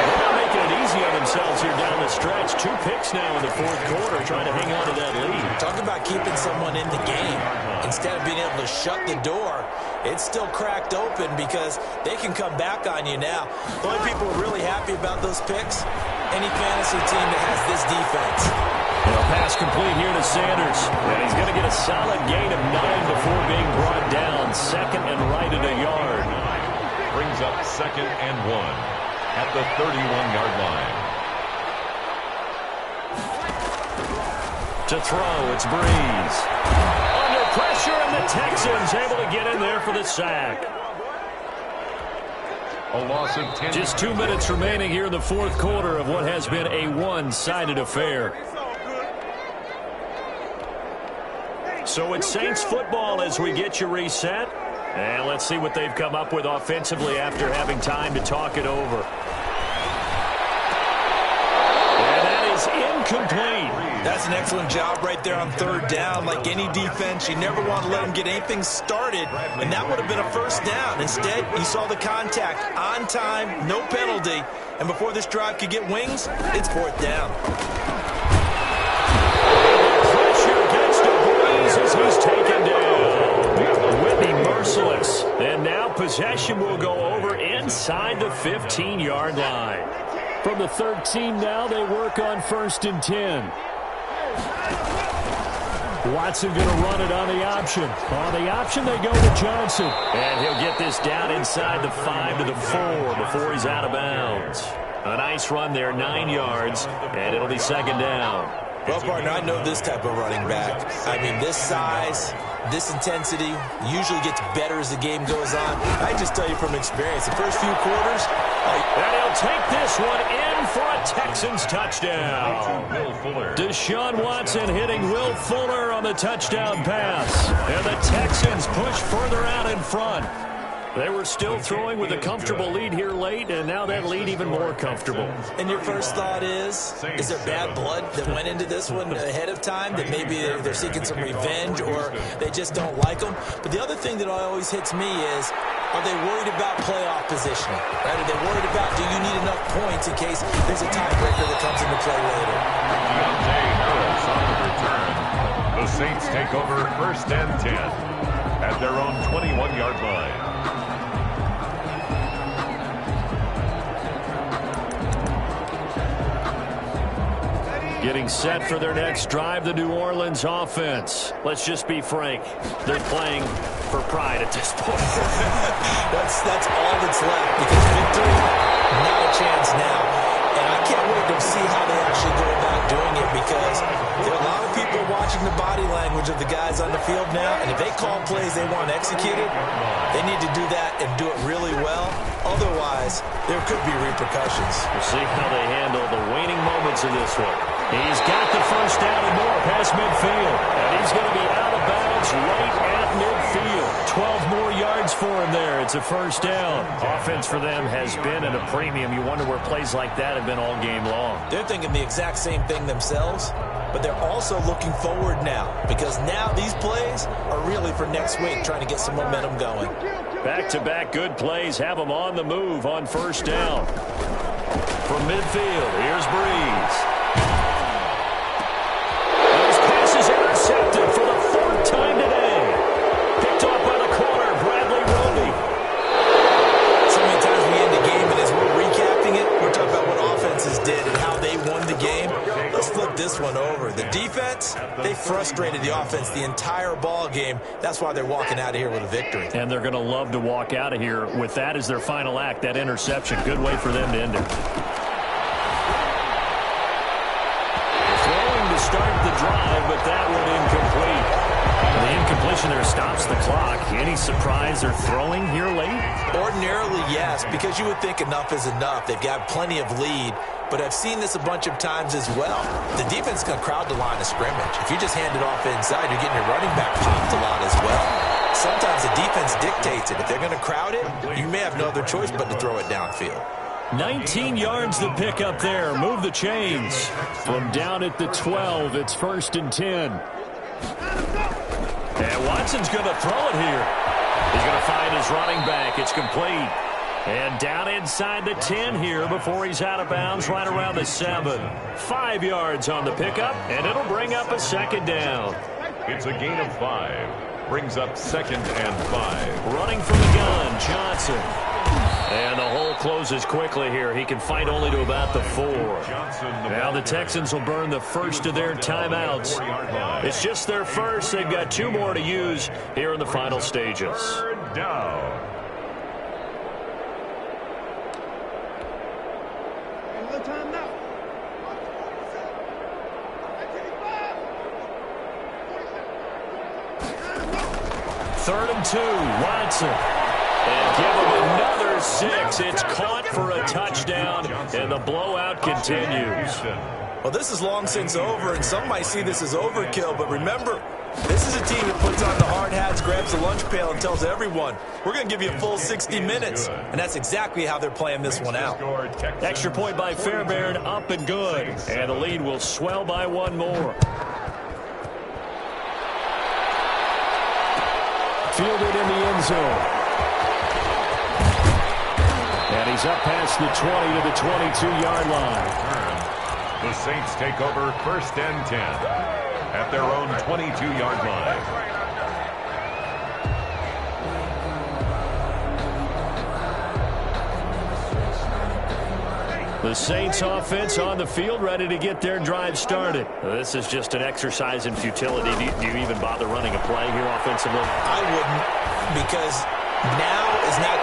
They're not making it easy on themselves here down the stretch. 2 picks now in the fourth quarter, trying to hang on to that lead. Talk about keeping someone in the game. Instead of being able to shut the door, it's still cracked open because they can come back on you now. The only people who are really happy about those picks, any fantasy team that has this defense. And a pass complete here to Sanders. And he's going to get a solid gain of 9 before being brought down. 2nd and right at a yard. Brings up 2nd and 1 at the 31-yard line. To throw, it's Breeze. Under pressure, and the Texans able to get in there for the sack. A loss of 10. Just 2 minutes remaining here in the fourth quarter of what has been a one-sided affair. So it's Saints football as we get you reset. And let's see what they've come up with offensively after having time to talk it over. And that is incomplete. That's an excellent job right there on 3rd down. Like any defense, you never want to let them get anything started, and that would have been a first down. Instead, you saw the contact on time, no penalty, and before this drive could get wings, it's 4th down. Pressure gets to Breeze as he's taken down. Whitney merciless. And now possession will go over inside the 15-yard line. From the 13 now, they work on 1st and 10. Watson going to run it on the option. On the option, they go to Johnson. And he'll get this down inside the 5 to the 4 before he's out of bounds. A nice run there, 9 yards, and it'll be 2nd down. Well, partner, I know this type of running back. I mean, this size, this intensity usually gets better as the game goes on. I just tell you from experience, the first few quarters. And he'll take this one in for a Texans touchdown. Deshaun Watson hitting Will Fuller on the touchdown pass. And the Texans push further out in front. They were still throwing with a comfortable lead here late, and now that lead even more comfortable. And your first thought is there bad blood that went into this one ahead of time, that maybe they're seeking some revenge or they just don't like them? But the other thing that always hits me is, are they worried about playoff positioning? Right? Are they worried about, do you need enough points in case there's a tiebreaker that comes into play later? Deontay Harris on the return. The Saints take over 1st and 10 at their own 21-yard line. Getting set for their next drive, the New Orleans offense. Let's just be frank. They're playing for pride at this point. That's all that's left, because victory, not a chance now. And I can't wait to see how they actually go about doing it, because there are a lot of people watching the body language of the guys on the field now, and if they call plays they want executed, they need to do that and do it really well. Otherwise, there could be repercussions. We'll see how they handle the waning moments of this one. He's got the first down and more past midfield, and he's going to be out of bounds right at midfield. 12 more yards for him there. It's a first down. Offense for them has been at a premium. You wonder where plays like that have been all game long. They're thinking the exact same thing themselves, but they're also looking forward now, because now these plays are really for next week, trying to get some momentum going. Back-to-back good plays have them on the move on first down. From midfield, here's Breeze. Those passes intercepted for the fourth time today. Picked off by the corner, Bradley Roby. So many times we end the game, and as we're recapping it, we're talking about what offenses did and how they won the game. Let's flip this one over. The defense, they frustrated the offense the entire ball game. That's why they're walking out of here with a victory. And they're going to love to walk out of here with that as their final act, that interception. Good way for them to end it. Throwing to start the drive, but that one incomplete. The incompletion there stops the clock. Any surprise they're throwing here late? Ordinarily, yes, because you would think enough is enough. They've got plenty of lead, but I've seen this a bunch of times as well. The defense can crowd the line of scrimmage. If you just hand it off inside, you're getting your running back popped a lot as well. Sometimes the defense dictates it. If they're going to crowd it, you may have no other choice but to throw it downfield. 19 yards to pick up there. Move the chains. From down at the 12, it's 1st and 10. And Watson's going to throw it here. He's going to find his running back. It's complete. And down inside the 10 here before he's out of bounds right around the 7. 5 yards on the pickup, and it'll bring up a second down. It's a gain of 5. Brings up 2nd and 5. Running from the gun, Johnson. And the hole closes quickly here. He can fight only to about the 4. Now the Texans will burn the first of their timeouts. It's just their first. They've got 2 more to use here in the final stages. Third down. Third and 2, Watson. And give him another 6. It's caught for a touchdown, and the blowout continues. Well, this is long since over, and some might see this as overkill, but remember, this is a team that puts on the hard hats, grabs the lunch pail, and tells everyone, we're going to give you a full 60 minutes. And that's exactly how they're playing this one out. Extra point by Fairbairn, up and good. And the lead will swell by 1 more. Fielded in the end zone. And he's up past the 20 to the 22-yard line. The Saints take over 1st and 10 at their own 22-yard line. The Saints offense on the field, ready to get their drive started. This is just an exercise in futility. Do you even bother running a play here offensively? I wouldn't, because now is not